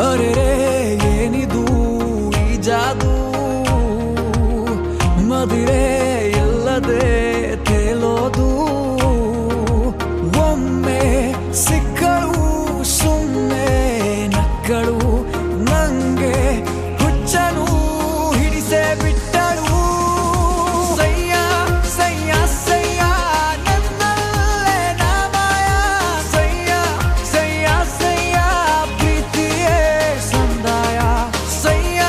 ಅರೆ ಏನಿದು ಈ ಜಾದು ಮದಿರೆ ಇಲ್ಲದೆ ತೇಲೋದು ಒಮ್ಮೆ ಸಿಕ್ಕಳು ಸುಮ್ಮನೆ ನಕ್ಕಳು ನಂಗೆ ಹುಚ್ಚನು ಹಿಡಿಸೇ ಬಿಟ್ಟಳು ಸಯ್ಯ ಸಯ್ಯ ಸಯ್ಯ ನನ್ನಲ್ಲೇ ನಾಮಾಯ ಸಯ್ಯ ಸಯ್ಯ ಸಯ್ಯ ಪ್ರೀತಿಯೇ ಸಂದಾಯ ಸಯ್ಯ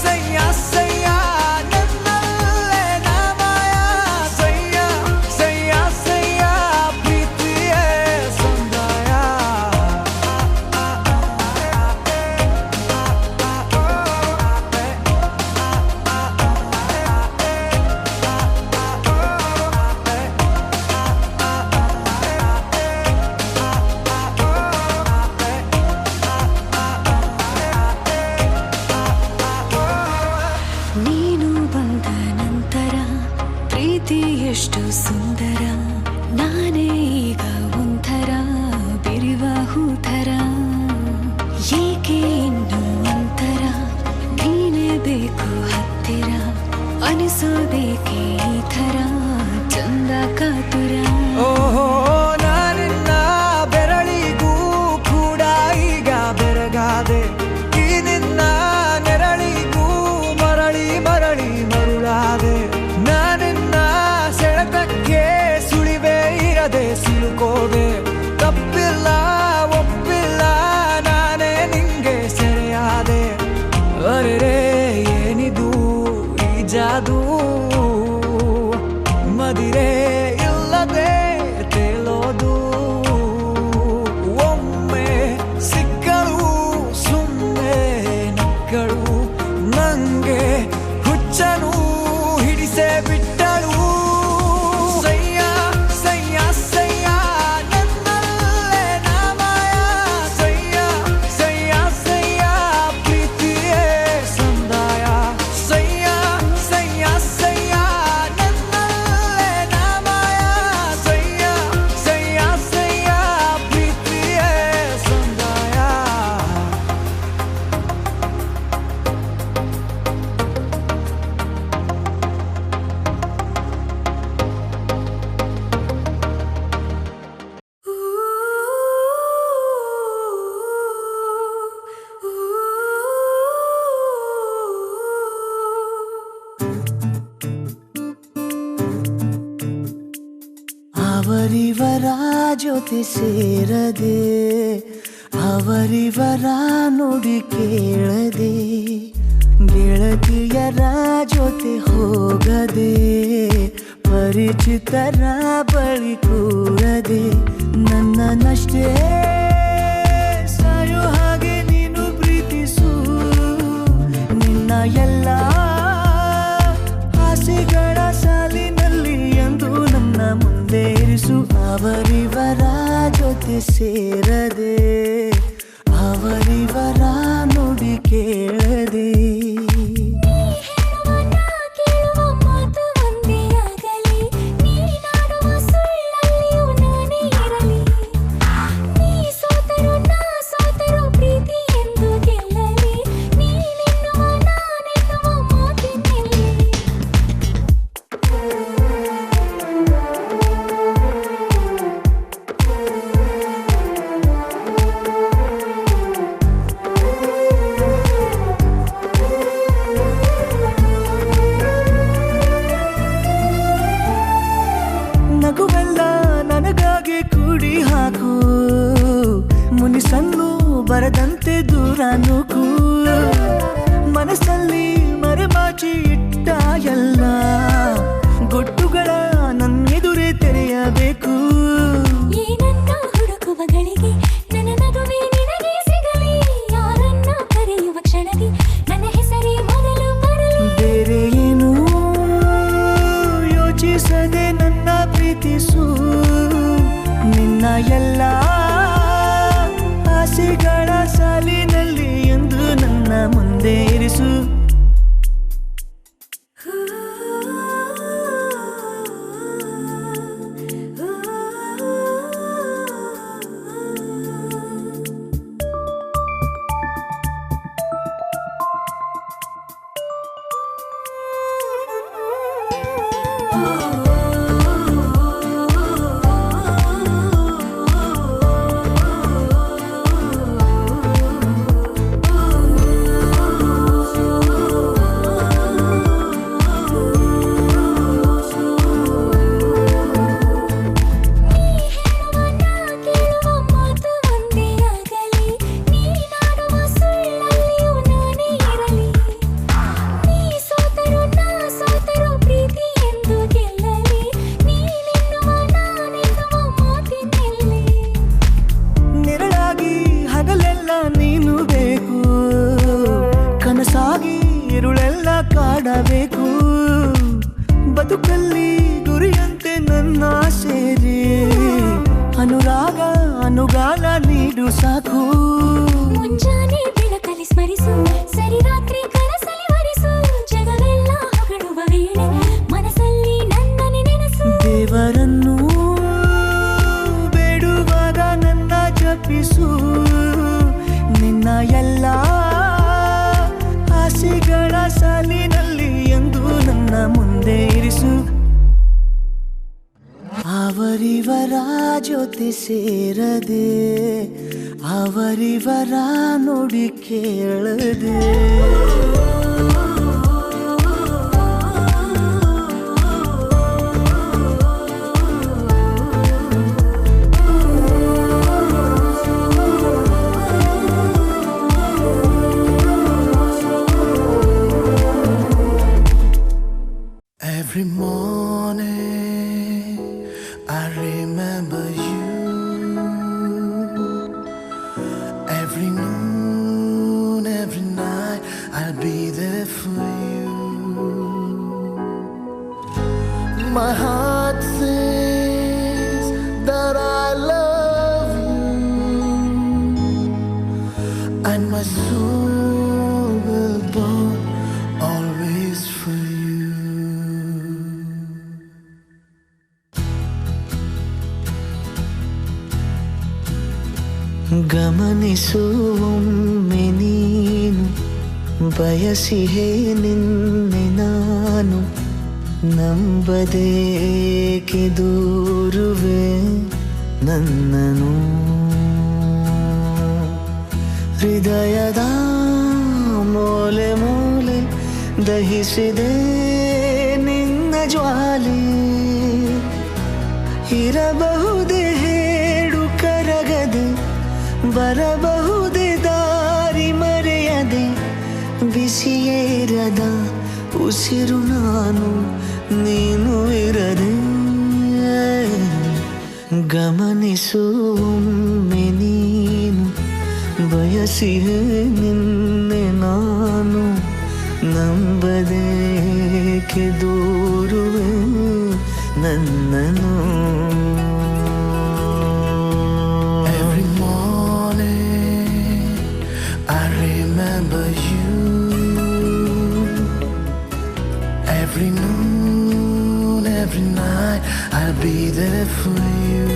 ಸಯ್ಯ ಸಯ್ಯ ನನ್ನಲ್ಲೇ ನಾಮಾಯ ಸಯ್ಯ ಸಯ್ಯ ಸಯ್ಯ ಪ್ರೀತಿಯೇ ಸಂದಾಯ ನೀನು ಬಂದ ನಂತರ ಪ್ರೀತಿ ಎಷ್ಟು ಸುಂದರ ನಾನೇ ಈಗ ಒಂಥರ ಬಿರಿವ ಹೂಥರ ಏಕೆ ಇನ್ನು ಒಂಥರ ನೀನೇ ಬೇಕು ಹತ್ತಿರ ಅನಿಸೋದೇಕೆ ಈ ಥರ ಚಂದ ಕಾತುರ ಓಹೋ ನಾನಿನ್ನ ಬೆರಳಿಗೂ ಕೂಡ ಈಗ ಬೆರಗಾದೆ ಈ ನಿನ್ನ ನೆರಳಿಗೂ ಮರಳಿ ಮರಳಿ ಮರುಳಾದೆ ನಾನಿನ್ನ ಸೆಳೆತಕ್ಕೆ ಸುಳಿವೇ ಇರದೆ ಸಿಲುಕೋದೆ ತಪ್ಪಿಲ್ಲ ಒಪ್ಪಿಲ್ಲ ನಾನೇ ನಿಂಗೆ ಸೆರೆಯಾದೆ ಅರೆ ಏನಿದು ಈ ಜಾದು ಮದಿರೆ ಇಲ್ಲದೆ ತೇಲೋದು ಒಮ್ಮೆ ಸಿಕ್ಕಳು ಸುಮ್ಮನೆ ನಕ್ಕಳು ನಂಗೆ ಹುಚ್ಚನು ಹಿಡಿಸೇ ಬಿಟ್ಟಳು ಸಯ್ಯ ಸಯ್ಯ ಸಯ್ಯ ನನ್ನಲ್ಲೇ ನಾಮಾಯ ಸಯ್ಯ ಸಯ್ಯ ಸಯ್ಯ ಪ್ರೀತಿಯೇ ಸಂದಾಯ ಸಯ್ಯ ಸಯ್ಯ ಸಯ್ಯ ನನ್ನಲ್ಲೇ ನಾಮಾಯ ಸಯ್ಯ ಸಯ್ಯ ಸಯ್ಯ ಪ್ರೀತಿಯೇ ಸಂದಾಯ ಅವರಿವರ ಜೊತೆ ಸೇರದೆ ಅವರಿವರ ನುಡಿ ಕೇಳದೆ ಗೆಳತಿಯರ ಜೊತೆ ಹೋಗದೆ ಪರಿಚಿತರ ಬಳಿ ಕೂರದೆ ನನ್ನನ್ನಷ್ಟೇ ಸಾಯೋ ಹಾಗೆ ನೀನು ಪ್ರೀತಿಸು ನಿನ್ನ ಎಲ್ಲ ಆಸೆಗಳ ಸಾಲಿನಲ್ಲಿ ಎಂದು ನನ್ನ ಮುಂದೆ ಇರಿಸು ಅವರಿವರ ಜೊತೆ ಸೇರದೆ ಅವರಿವರ ನುಡಿ ಕೇಳದೆ ಕೇಳುವ ಮಾತು ಒಂದೇ ಆಗಲಿ ನೀನಾಡುವ ಸುಳ್ಳಲ್ಲಿಯೂ ನಾನೇ ಇರಲಿ ನೀ ಸೋತರು ನಾ ಸೋತರು ಪ್ರೀತಿ ಎಂದು ಗೆಲ್ಲಲಿ ನೀನೆನ್ನುವ ನಾನೆನ್ನುವ ಮಾತಿನಲ್ಲಿ ನಗುವೆಲ್ಲ ನನಗಾಗಿ ಕೂಡಿ ಹಾಕು ಮುನಿಸನ್ನು ಬರದಂತೆ ದೂರ ನೂಕು ಮನಸ್ಸಲ್ಲಿ ಮರೆಮಾಚಿ ಇಟ್ಟ ಎಲ್ಲ ಗೊಟ್ಟುಗಳ ನನ್ನೆದುರೇ ತೆರೆಯಬೇಕು ಈ ನನ್ನ ಹುಡುಕುವ ಗಳಿಗೆ ನನ್ನ ನಗುವೆ ನಿನಗೆ ಸಿಗಲಿ ಯಾರನ್ನ ಕರೆಯುವ ಕ್ಷಣದಿ ನನ್ನ ಹೆಸರೇ ಮೊದಲು ಬರಲಿ ಬೇರೆ ಏನು ಯೋಚಿಸದೆ ನನ್ನ ಪ್ರೀತಿಸು ನಿನ್ನ ಎಲ್ಲ ಆಸೆಗಳ ಸಾಲಿನಲ್ಲಿ ಎಂದು ನನ್ನ ಮುಂದೆ ಇರಿಸು ಕಾಡಬೇಕು ಬದುಕಲ್ಲಿ ಗುರಿಯಂತೆ ನನ್ನ ಸೇರಿ ಅನುರಾಗ ಅನುಗಾಲ ನೀಡು ಸಾಕು ಮುಂಜಾನೆ ಬೆಳಕಲ್ಲಿ ಸ್ಮರಿಸು ಸರಿ ರಾತ್ರಿ ಕನಸಲ್ಲಿ ವರಿಸು ಜಗವೆಲ್ಲ ಹೊಗಳುವ ವೇಳೆ ಮನಸ್ಸಲ್ಲಿ ನನ್ನನೆ ನೆನಸು ದೇವರನ್ನು ಬೇಡುವಾಗ ನನ್ನ ಜಪಿಸು ನಿನ್ನ ಎಲ್ಲ ಆಸೆಗಳ ಸಾಲಿನಲ್ಲಿ ಎಂದು ನನ್ನ ಮುಂದೆ ಇರಿಸು ಅವರಿವರ ಜೊತೆ ಸೇರದೆ ಅವರಿವರ ನುಡಿ ಕೇಳದೆ Every morning I remember you. Every noon, every night I'll be there for you. My heart says that I love you, and my soul will burn always for you. ಗಮನಿಸುವೊಮ್ಮೆ ನೀನು ಬಯಸಿಹೇ ನಿನ್ನೆ ನಾನು ನಂಬದೇಕೆ ದೂರುವೆ ನನ್ನನು ಹೃದಯದ ಮೂಲೆ ಮೂಲೆ ದಹಿಸಿದೆ ನಿನ್ನ ಜ್ವಾಲೆ ಇರಬಹುದೇ ಹೇಳು ಕರಗದೆ ಬರಬಹುದೇ ದಾರಿ ಮರೆಯದೆ ಬಿಸಿಯೇರದ ಉಸಿರು ನಾನು ನೀನು ಇರದೆ ಗಮನಿಸುವೊಮ್ಮೆ ನೀನು ಬಯಸಿಹೇ ನಿನ್ನೆ ನಾನು ನಂಬದೇಕೆ ದೂರುವೆ ನನ್ನನು Every morning I remember you. Every noon, every night I'll be there for you.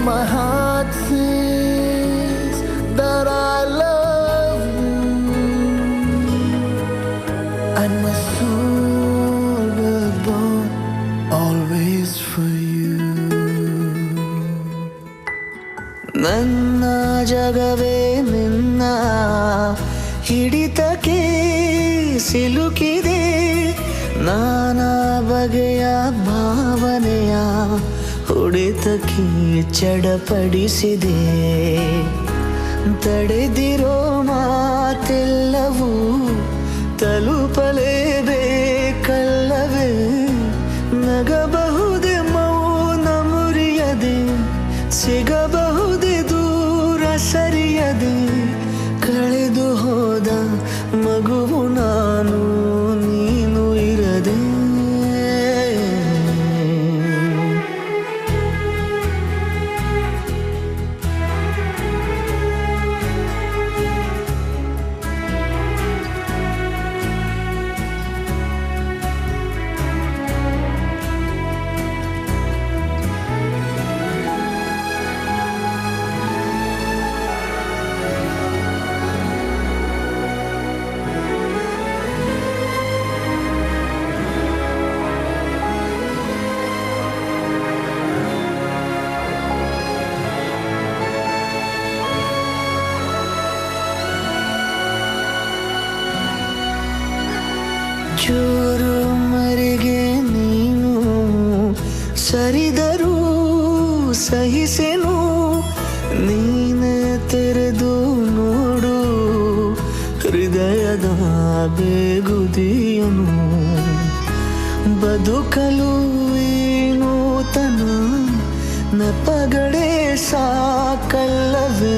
My heart says that I love you, and my soul will burn always for you. ನನ್ನ ಜಗವೇ ನಿನ್ನ ಹಿಡಿತಕ್ಕೆ ಸಿಲುಕಿದೆ ನಾನಾ ಬಗೆಯ ಭಾವನೆಯ ಹೊಡೆತಕ್ಕೆ ಚಡಪಡಿಸಿದೆ ತಡೆದಿರೋ ಮಾತೆಲ್ಲವೂ ತಲುಪಲೇಬೇಕಲ್ಲವೇ ನಗಬಹುದೇ ಮೌನ ಮುರಿಯದೆ ಸಿಗಬಹುದೇ ದೂರ ಸರಿಯದೆ ಕಳೆದು ಹೋದ ಮಗುವು ನಾನು ನೀನು ಇರದೆ ಚೂರು ಮರೆಗೆ ನೀನು ಸರಿದರೂ ಸಹಿಸೆನು ನೀನೆ ತೆರೆದು ನೋಡು ಹೃದಯದ ಬೇಗುದಿಯನು ಬದುಕಲು ಈ ನೂತನ ನೆಪಗಳೇ ಸಾಕಲ್ಲವೇ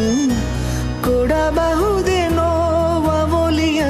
ಕೊಡಬಹುದೇ ನೋವ ಒಲಿಯ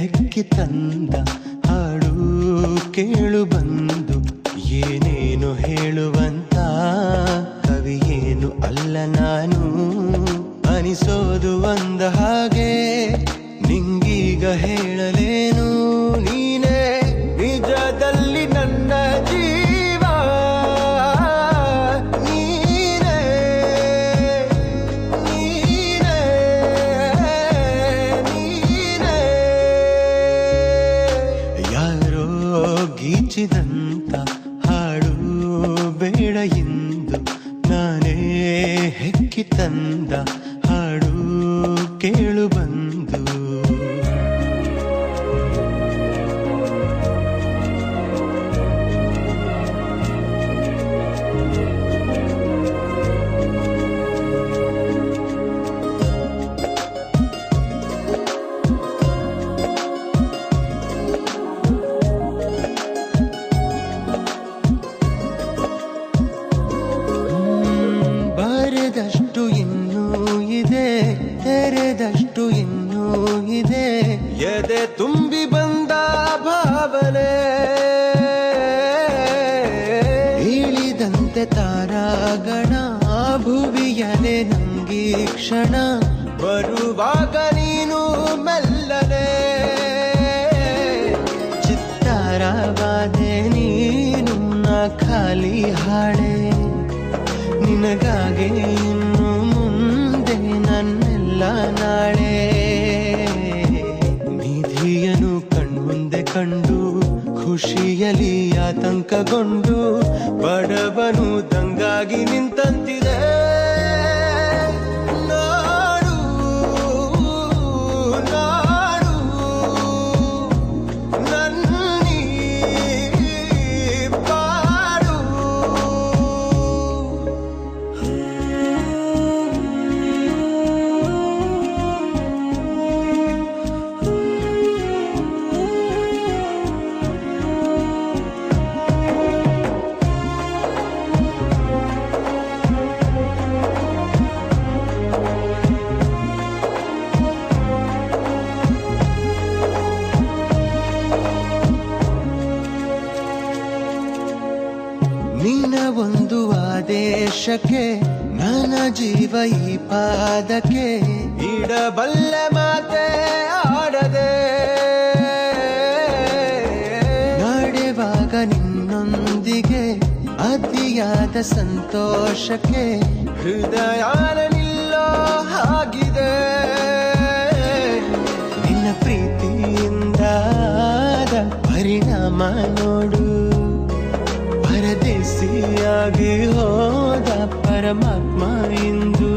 ಹೆಕ್ಕಿ ತಂದ ಹಾಡು ಕೇಳು ಬಂದು ಏನೇನು ಹೇಳುವಂತ ಕವಿಯೇನು ಅಲ್ಲ ನಾನು ಅನಿಸೋದು ಒಂದ ಹಾಗೆ ನಿಂಗೀಗ ಹೇಳಲೇನು ನೀನೇ ನಿಜದಲ್ಲಿ ನನ್ನ ಜೀವ ನೀನೇ ನೀನೇ ನೀನೇ ಯಾರೋ ಗೀಚಿದಂತ ಹಾಡು ಬೇಡ ಎಂದು ನಾನೇ ಹೆಕ್ಕಿ ತಂದ ಹಾಡು ಕೇಳು ಬಂದು ಬರೆದಷ್ಟು ಇನ್ನೂ ಇದೆ ತೆರೆದಷ್ಟು ಇನ್ನೂ ಇದೆ ಎದೆ ತುಂಬಿ ಬಂದ ಭಾವನೆ ಇಳಿದಂತೆ ತಾರಾಗಣ ಭುವಿಯಲೆ ನಂಗಿ ಕ್ಷಣ ಬರುವಾಗ ನೀನು ಮೆಲ್ಲನೆ ಚಿತ್ತಾರವಾದೆ ನೀನು ನಾ ಖಾಲಿ ಹಾಳೆ ನಿನಗಾಗಿ ಇನ್ನು ಮುಂದೆ ನನ್ನೆಲ್ಲ ನಾಳೆ ನಿಧಿಯನು ಕಣ್ಮುಂದೆ ಕಂಡು ಖುಷಿಯಲಿ ಆತಂಕಗೊಂಡು ಬಡವನು ದಂಗಾಗಿ ನಿಂತಂತಿದೆ ನಾಡು ನಾಡು ನನ್ನೀ ಪಾಡು ನಿನ್ನ ಒಂದು ಆದೇಶಕ್ಕೆ ನನ್ನ ಜೀವ ಈ ಪಾದಕ್ಕೆ ಇಡಬಲ್ಲೆ ಮಾತೆ ಆಡದೆ ನಡೆವಾಗ ನಿನ್ನೊಂದಿಗೆ ಅತಿಯಾದ ಸಂತೋಷಕ್ಕೆ ಹೃದಯಾನ ನಿಲ್ಲೋ ಹಾಗಿದೆ ನಿನ್ನ ಪ್ರೀತಿಯಿಂದ ಪರಿಣಾಮ ನೋಡು ಪರದೇಸಿಯಾಗಿ ಹೋದ ಪರಮಾತ್ಮ ಇಂದು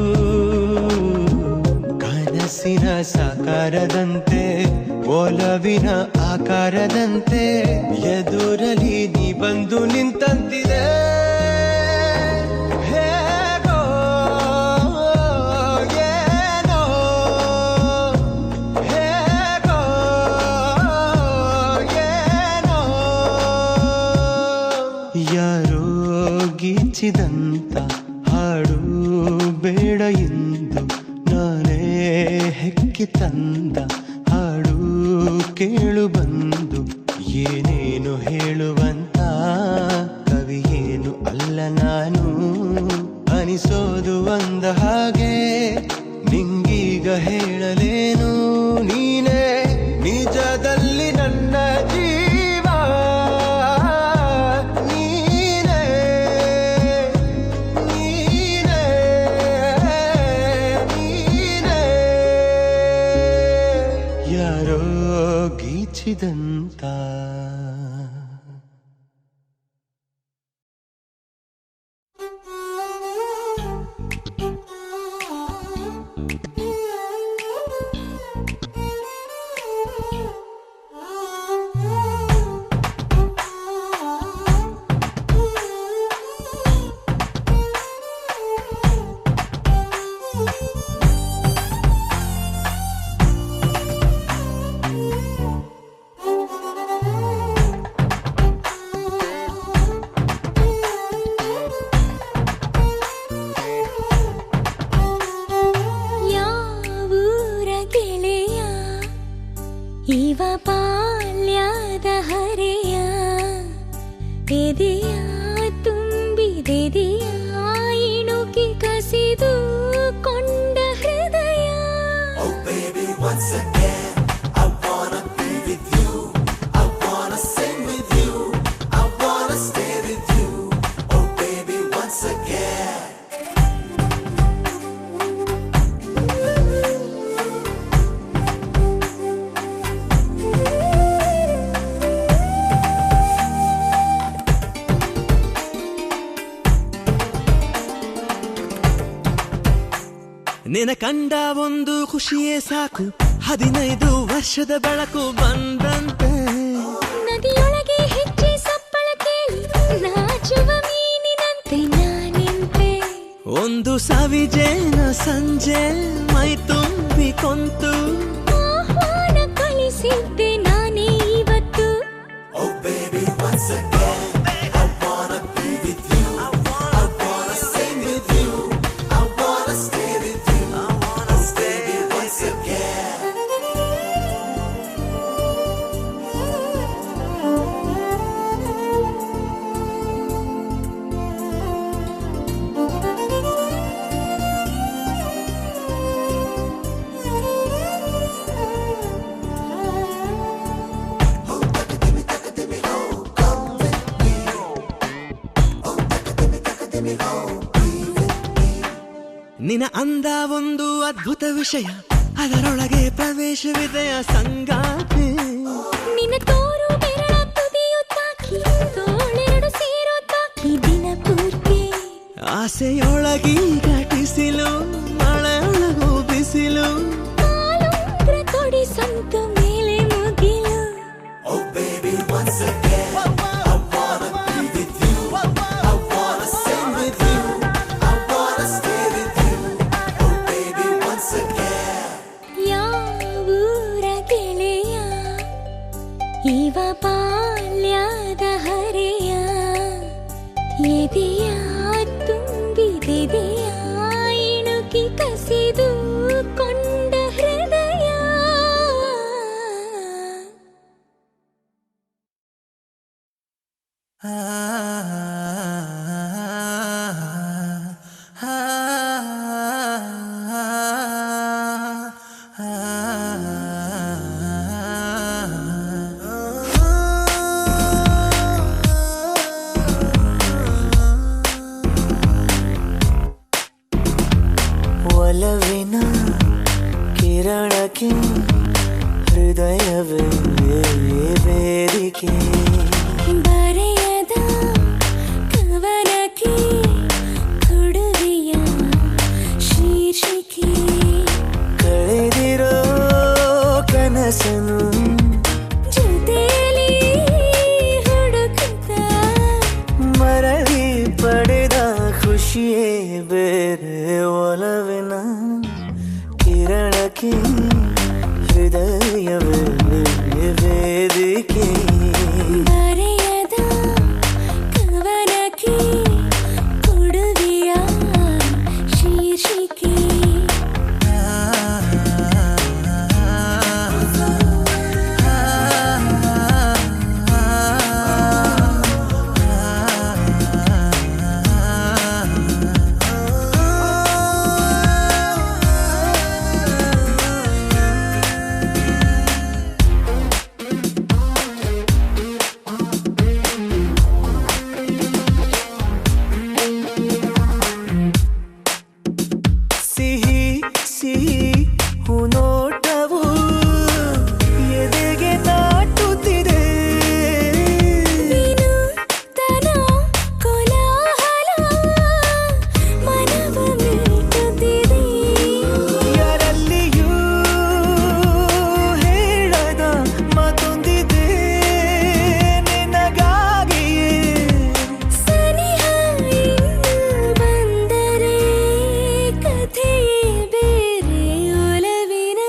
ಕನಸಿನ ಸಾಕಾರದಂತೆ ಒಲವಿನ ಆಕಾರದಂತೆ ಎದುರಲಿ ನೀ ಬಂದು ನಿಂತಂತಿದೆ ಹೇಗೋ ಏನೋ ಹೇಗೋ ಏನೋ ಯಾರೋ ಗೀಚಿದಂತ ಹಾಡು ಬೇಡ ಎಂದು ನಾನೇ ಹೆಕ್ಕಿ ತಂದ ಹಾಡು ಕೇಳು ಬಂದು ಏನೇನು ಹೇಳುವಂತ ಕವಿಯೇನು ಅಲ್ಲ ನಾನು ಅನಿಸೋದು ಒಂದ ಹಾಗೆ ನಿಂಗೀಗ ಹೇಳಲೇನು ನೀನೇ ನಿಜದಲ್ಲಿ ನನ್ನ ಜೀವ ನೀನೇ ನೀನೇ ನೀನೇ ಯಾರೋ ಗೀಚಿದಂತ ಇವ ಬಾಲ್ಯದ ಹರೆಯ ಎದೆಯ ತುಂಬಿದೆದೆಯ ಇಣುಕಿ ಕಸಿದು ಕೊಂಡ ಹೃದಯ. Oh baby, once again I wanna be with you. I wanna sing with you. I wanna stay with you. Oh baby, once again. ನಿನ ಕಂಡ ಒಂದು ಖುಷಿಯೇ ಸಾಕು, 15 ವರ್ಷದ ಬೆಳಕು ಬಂದಂತೆ. ನದಿಯೊಳಗೆ ಹೆಜ್ಜೆ ಸಪ್ಪಳ ಕೇಳಿ ನಾಚುವ ಮೀನಿನಂತೆ ನಾನಿಂತೆ. ಒಂದು ಸವಿಜೇನ ಸಂಜೆ ಮೈ ತುಂಬಿ ಕೊಂತು ಆಹ್ವಾನ ಕಳಿಸಿದ್ದೆ ನಾನೇ ಇವತ್ತು. Oh baby, once again I wanna be with you. I wanna sing with you. I wanna stay with you. Oh baby, once again. ನಿನ ಅಂದ ಒಂದು ಅದ್ಭುತ ವಿಷಯ, ಅದರೊಳಗೆ ಪ್ರವೇಶವಿದೆಯ ಸಂಗಾತಿ. ನಿನ್ನ ತೋರು ಬೆರಳ ತುದಿಯು ತಾಕಿ ತೋಳೆರಡು ಸೇರೋ ತಾಕಿ ದಿನ ಪೂರ್ತಿ. ಆಸೆಯೊಳಗಿ ಘಟಿಸಿಲು ಮಳೆಯೊಳಗೂ ಬಿಸಿಲು. ಕಾಲುಂಗ್ರ ತೊಡಿ ಸಂತು ಮೇಲೆ ಮುಗಿಲು. Oh baby, once again I wanna be with you. I wanna sing with you. I wanna stay with you. Oh baby, once again. ಯಾವೂರ ಗೆಳೆಯ ಇವ ಬಾಲ್ಯದ ಹರೆಯ ಎದೆಯ ತುಂಬಿದೆದೆಯ ಇಣುಕಿ ಕಸಿದು ಕೊಂಡ ಹೃದಯ. ಒಲವಿನ ಕಿರಣಕ್ಕೆ ಹೃದಯವೇ ವೇದಿಕೆ. ಬರೆಯದ ಕವನಕ್ಕೆ ಕೊಡುಗೆಯ ಶೀರ್ಷಿಕೆ. ಕಳೆದಿರೋ ಕನಸನು ಜೊತೆಯಲ್ಲಿ ಹುಡುಕುತ್ತ ಮರಳಿ ಪಡೆದ ಖುಷಿಯೇ ಬೇರೆ. ಒಲವಿನ ಕಿರಣಕ್ಕೆ ಹೃದಯವೇ ವೇದಿಕೆ. ಬರೆಯದ ಕವನಕ್ಕೆ ಕೊಡುಗೆಯ ಶೀರ್ಷಿಕೆ. ಸಿಹಿ ಸಿಹಿ ಹುನೋಟವು ಎದೆಗೆ ತಾಟುತ್ತಿದೆ. ವಿನೂತನ ಕೋಲಾಹಲ ಮನವ ಮೀಟುತ್ತಿದೆ. ಯಾರಲ್ಲಿಯೂ ಹೇಳದ ಮಾತೊಂದಿದೆ ನಿನಗಾಗಿಯೇ. ಸನಿಹ ಇನ್ನು ಬಂದರೆ ಕಥೆಯೇ ಬೇರೆ. ಒಲವಿನ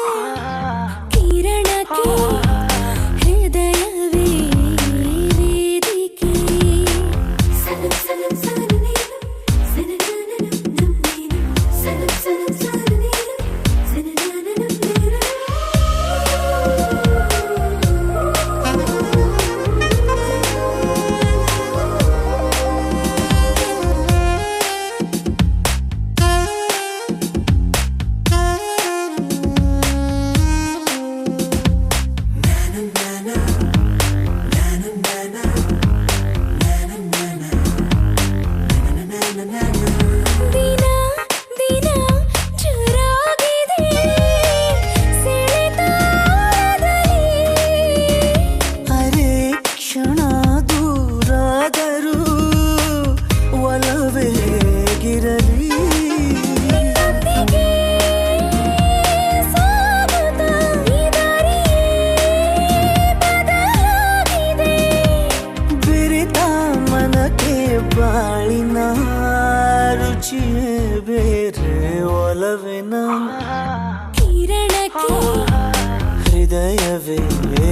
ಕಿರಣಕ್ಕೆ ಹೃದಯವೇ ವೇದಿಕೆ. ಸನಂ ಸನಂ ಸನನೇನು ಸನನನನಂ ನಮ್ನೇನು ಸನಂ ಸನಂ ಸನನೇನು ಸನನನನಂ ನೇನು. ವೇದಿಕೆ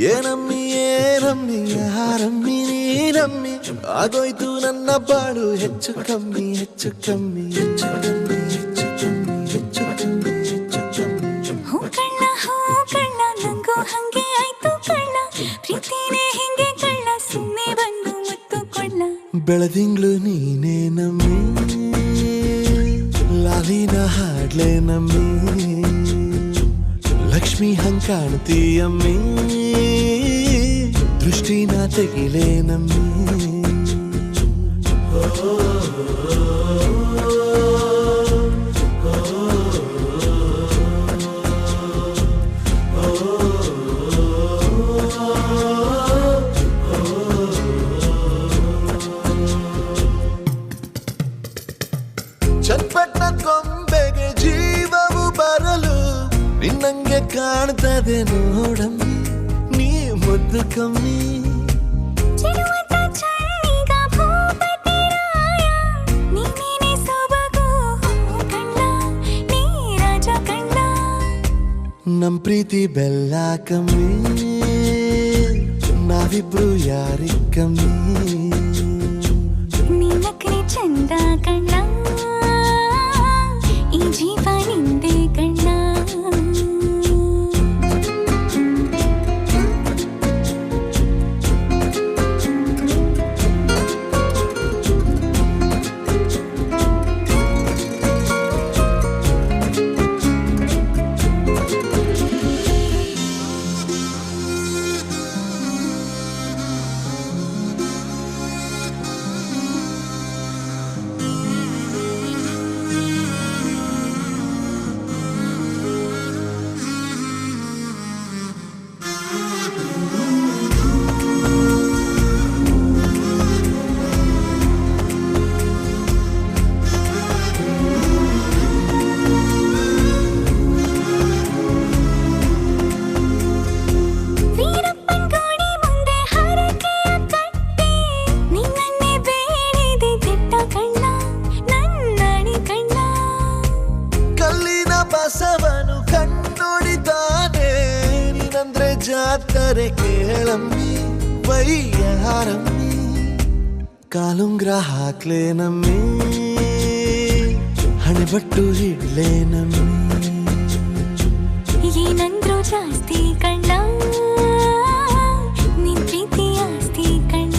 ಏನಮ್ಮಿ ಏನಮ್ಮಿ ಯಾರಮ್ಮಿ ನೀನಮ್ಮಿ ಆಗೋಯ್ತು ನನ್ನ ಬಾಳು ಹೆಚ್ಚು ಕಮ್ಮಿ ಹೆಚ್ಚು ಕಮ್ಮಿ ಹೆಚ್ಚು ಕಮ್ಮಿ ಹೆಚ್ಚು ಕಮ್ಮಿ ಹೆಚ್ಚು ಕಮ್ಮಿ ಹೆಚ್ಚು ಕಮ್ಮಿ ಹೂ ಕಳ್ಳ ನಂಗೂ ಹಂಗೆ ಆಯ್ತು ಕಳ್ಳ ಪ್ರೀತಿನೇ ಹಿಂಗೆ ಕಳ್ಳ ಸುಮ್ಮನೆ ಬಂದು ಮುತ್ತು ಕೊಳ್ಳ ಬೆಳದಿಂಗ್ಳು ನೀನೇ ನಮ್ಮಿ ಲಾಲಿನ ಹಾಡ್ಲೆ ನಮ್ಮಿ ಲಕ್ಷ್ಮಿ ಹಂಗ್ ಕಾಣ್ತೀಯಮ್ಮಿ ದೃಷ್ಟಿನ ತೆಗಿಲೇ ನಮ್ಮಿ ಚಟ್ಪಟ್ಟ ಕೊಂಬೆಗೆ ಜೀವವು ಬರಲು ನಿನ್ನಂಗೆ ಕಾಣ್ತದೆ ನೋಡಮ್ಮಿ ನೀ ಮುದ್ದು ಕಮ್ಮಿ ಚಿರುವಟ ಚಳ್ಳಿಗ ಭೂಪತಿ ರಾಯ ನೀನೇನೆ ಸೊಬಗು ಕಣ್ಣ ನೀ ರಾಜ ಕಣ್ಣ ನಮ್ ಪ್ರೀತಿ ಬೆಲ್ಲ ಕಮ್ಮಿ ನಾವಿಬ್ರು ಯಾರಿಗ್ ಕಮ್ಮಿ ನೀನಕ್ರೆ ಚಂದ ಕಣ್ಣ ಈ ಜೀವ ನಿಂದೆ ಕಣ್ಣ ಬಸವನು ಕಣ್ಣೊಡಿತಾನೆ ನೀನಂದ್ರೆ ಜಾತ್ರೆ ಕೇಳಮ್ಮಿ ವೈಯಾರಮ್ಮಿ ಕಾಲುಂಗ್ರ ಹಾಕ್ಲೇ ನಮ್ಮಿ ಹಣೆಬಟ್ಟು ಇಡ್ಲೇ ನಮ್ಮಿ ಏನಂದ್ರು ಜಾಸ್ತಿ ಕಣ್ಣ ನಿನ್ ಪ್ರೀತಿ ಆಸ್ತಿ ಕಣ್ಣ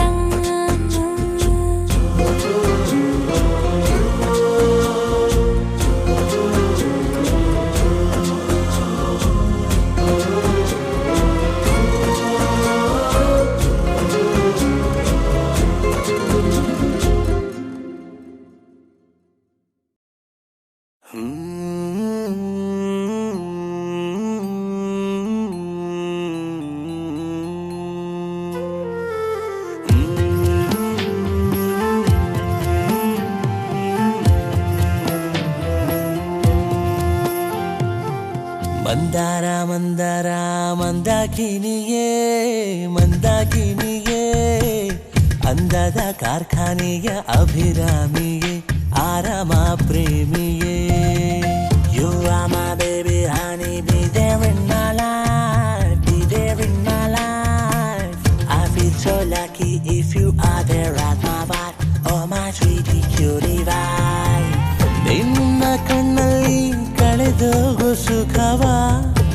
ಮಂದಾರ ಮಂದಾರ ಮಂದಾಕಿನಿಯೇ ಮಂದಾಕಿನಿಯೇ ಅಂದದ ಕಾರ್ಖಾನೆಯ ಅಭಿರಾಮಿಯೇ ಆರಾಮ ಪ್ರೇಮಿಯೇ You are my baby honey, be there in my life, be there in my life. I feel so lucky if you are there at my wife, oh my sweetie cutie wife. ನಿನ್ನ ಕಣ್ಣಲ್ಲಿ ಕಳೆದೋಗು ಸುಖವ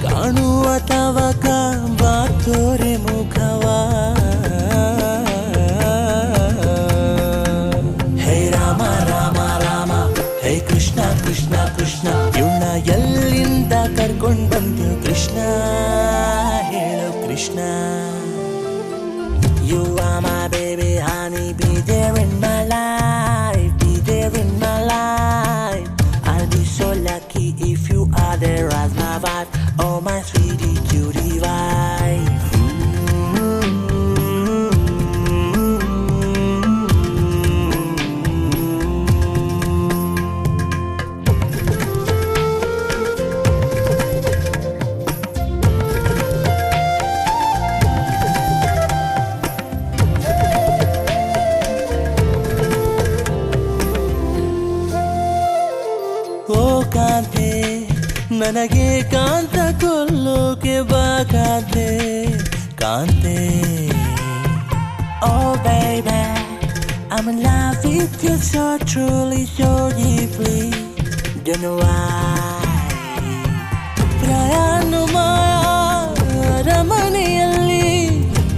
ಕಾಣುವ ತವಕ ಬಾತೋರೆ ಮುಖವ ಹೇ ರಾಮ ರಾಮ ರಾಮ ಹೇ ಕೃಷ್ಣ ಕೃಷ್ಣ ಕೃಷ್ಣ ಇವಳ ಎಲ್ಲಿಂದ ಕರ್ಕೊಂಡ್ ಬಂದು ಕೃಷ್ಣ ಹೇಳು Krishna You are my baby honey, be there in my life, be there in my life. I'll be so lucky if you are there as my wife, oh my sweetie cutie wife. ಓ ಕಾಂತೆ ನನಗೆ ಕಾಂತ ಕೊಲ್ಲೋಕೆ ಬಾ ಕಾಂತೆ ಅಂತೆ. Oh baby, I'm in love with you so truly, so deeply. Don't know why. ಪ್ರಯಾಣ ಅರಮನೆಯಲ್ಲಿ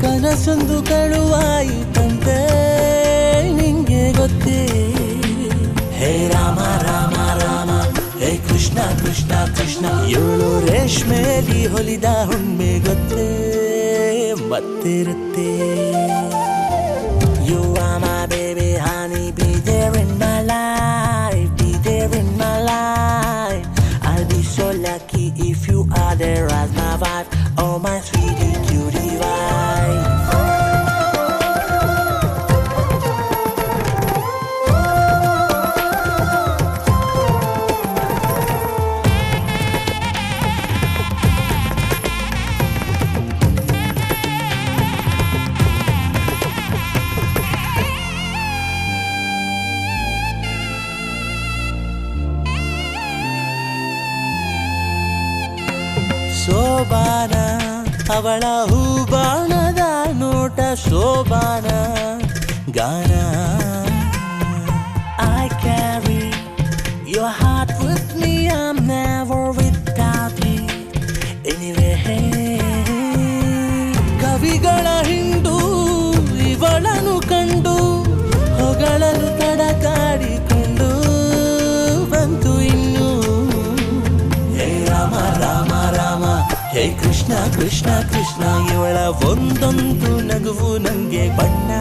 ಕನಸೊಂದು ಕಳುವಾಯಿತಂತೆ, ನಿಂಗೆ ಗೊತ್ತೇ? ಹೇ ರಾಮ ರಾಮ ರಾಮ, ಹೇ ಕೃಷ್ಣ ಕೃಷ್ಣ ಕೃಷ್ಣ, ಇವಳು ರೇಷ್ಮೆಲಿ ಹೊಲಿದ ಹುಣ್ಣೆ ಗೊತ್ತೇ ಮತ್ತಿರುತ್ತೆ. You are my baby honey, be there in my life, be there in my life. I'll be so lucky if you are there as my wife, oh my sweetie cutie wife. ಶೋಭಾನ ಅವಳ ಹೂಬಾಣದ ನೋಟ, ಶೋಭಾನ ಗಾನ. I carry your heart with me, I'm never without you anyway. ಕವಿಗಳ ಹಿಂಡು ಇವಳನು ಕಂಡು ಹೊಗಳಲು ತಡಕಾಡಿಕೊಂಡು ಬಂತು ಇನ್ನು. ಹೇ ರಾಮ ರಾಮ ರಾಮ, ಹೇ ಕೃಷ್ಣ ಕೃಷ್ಣ ಕೃಷ್ಣ, ಇವಳ ಒಂದೊಂದು ನಗುವು ನಂಗೆ ಬಣ್ಣ,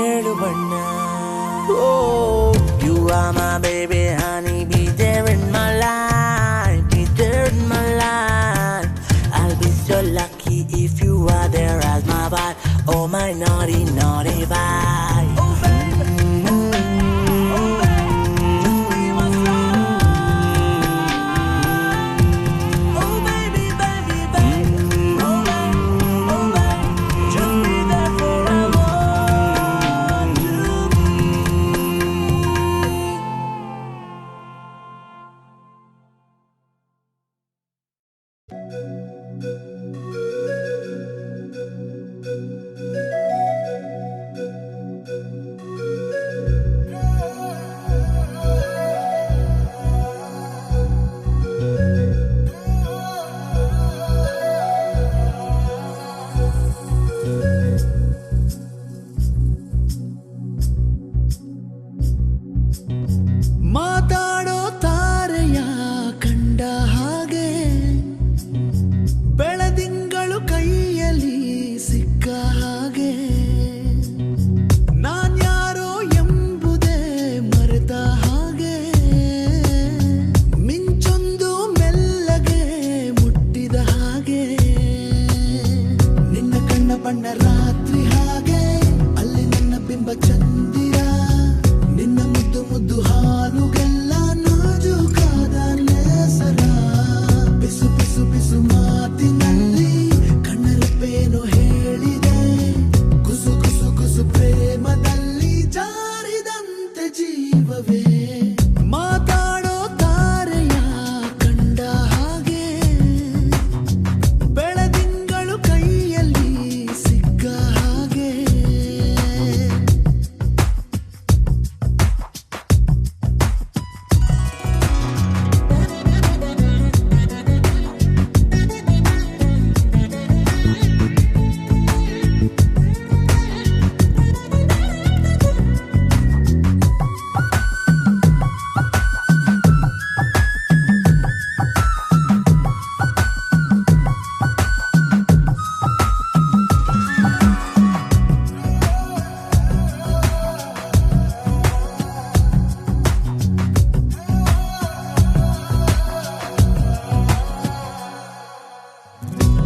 ಏಳು ಬಣ್ಣ. Oh, you are my baby honey, be there in my life, be there in my life. I'll be so lucky if you are there as my wife, oh my naughty naughty wife. ಮಾತಾಡೋ ತಾರೆಯ ಕಂಡ ಹಾಗೆ, ಬೆಳದಿಂಗಳು ಕೈಯಲ್ಲಿ ಸಿಕ್ಕ ಹಾಗೆ, ನಾನ್ಯಾರೋ ಎಂಬುದೇ ಮರೆತ ಹಾಗೆ, ಮಿಂಚೊಂದು ಮೆಲ್ಲಗೆ ಮುಟ್ಟಿದ ಹಾಗೆ, ನಿನ್ನ ಕಣ್ಣ ಬಣ್ಣ ರಾತ್ರಿ ಹಾಗೆ, ಅಲ್ಲಿ ನನ್ನ ಬಿಂಬ ಚಂದಿರ, ನಿನ್ನ ಮುದ್ದು ಮುದ್ದು ಹಾಲುಗೆಲ್ಲ ನಾಜೂಕಾದ ನೇಸರ, ಬಿಸು ಬಿಸು ಬಿಸು ಮಾತಿನಲ್ಲಿ ಕಣ್ಣರಪ್ಪೇನು ಹೇಳಿದೆ, ಕುಸು ಕುಸು ಕುಸು ಪ್ರೇಮದಲ್ಲಿ ಜಾರಿದಂತೆ ಜೀವವೇ. ಮಾತಾಡೋ ತಾರೆಯ ಕಂಡ ಹಾಗೆ, ಬೆಳದಿಂಗಳು ಕೈಯಲ್ಲಿ ಸಿಕ್ಕ ಹಾಗೆ.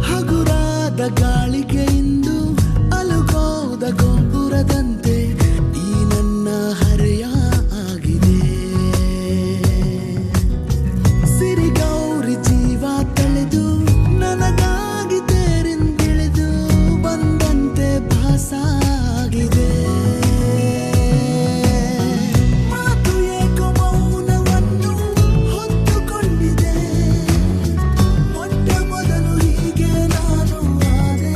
ಹಗುರಾದ ಗಾಳಿಗೆ ಇಂದು ಅಲುಗೋದ ಗೋಪುರದಂತೆ ಈ ನನ್ನ ಹರೆಯ ಆಗಿದೆ. ಸಿರಿಗೌರಿ ಜೀವ ತಳೆದು ನನಗಾಗಿ ತೇರಿಂದಿಳಿದು ಬಂದಂತೆ ಭಾಸಾಗಿದೆ. ಮಾತು ಏಕೋ ಮೌನವನ್ನು ಹೊತ್ತುಕೊಂಡಿದೆ. ಮೊಟ್ಟ ಮೊದಲು ಹೀಗೆ ನಾನು ಆದೆ.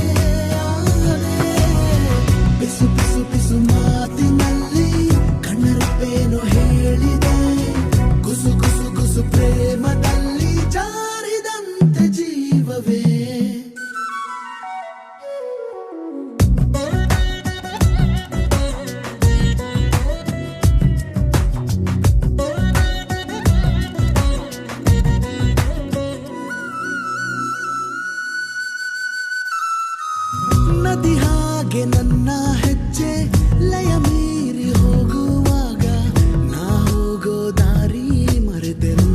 ಹಾಗೆ ನನ್ನ ಹೆಜ್ಜೆ ಲಯ ಮೀರಿ ಹೋಗುವಾಗ ನಾ ಹೋಗೋ ದಾರಿ ಮರೆತೆನು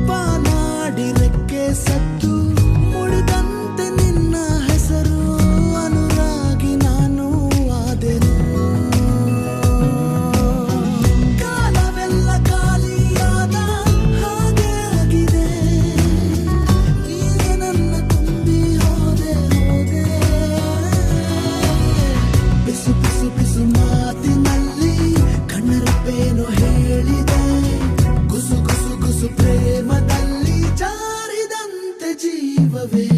ಬಾನಾಡಿ ರೆಕ್ಕೆ ಸತ್ತು ಮುಡಿದಂತೆ ನಿನ್ನ ಹೆಸರು ಅನುರಾಗಿ ನಾನು ಆದೆನು ಕಾಲವೆಲ್ಲ ಖಾಲಿಯಾದ ಹಾಗೆ ಆಗಿದೆ ನೀನೆ ನನ್ನ ತುಂಬಿ ಹೋದೆ ಬಿಸು ಬಿಸು ಬಿಸು ಮಾತಿನಲ್ಲಿ ಕಣ್ಣರಪ್ಪೇನು ಹೇಳಿದೆ ಗುಸು ಗುಸು ಗುಸು ಪ್ರೇಮದಲ್ಲಿ ಜಾರಿದಂತೆ ಜೀವವೇ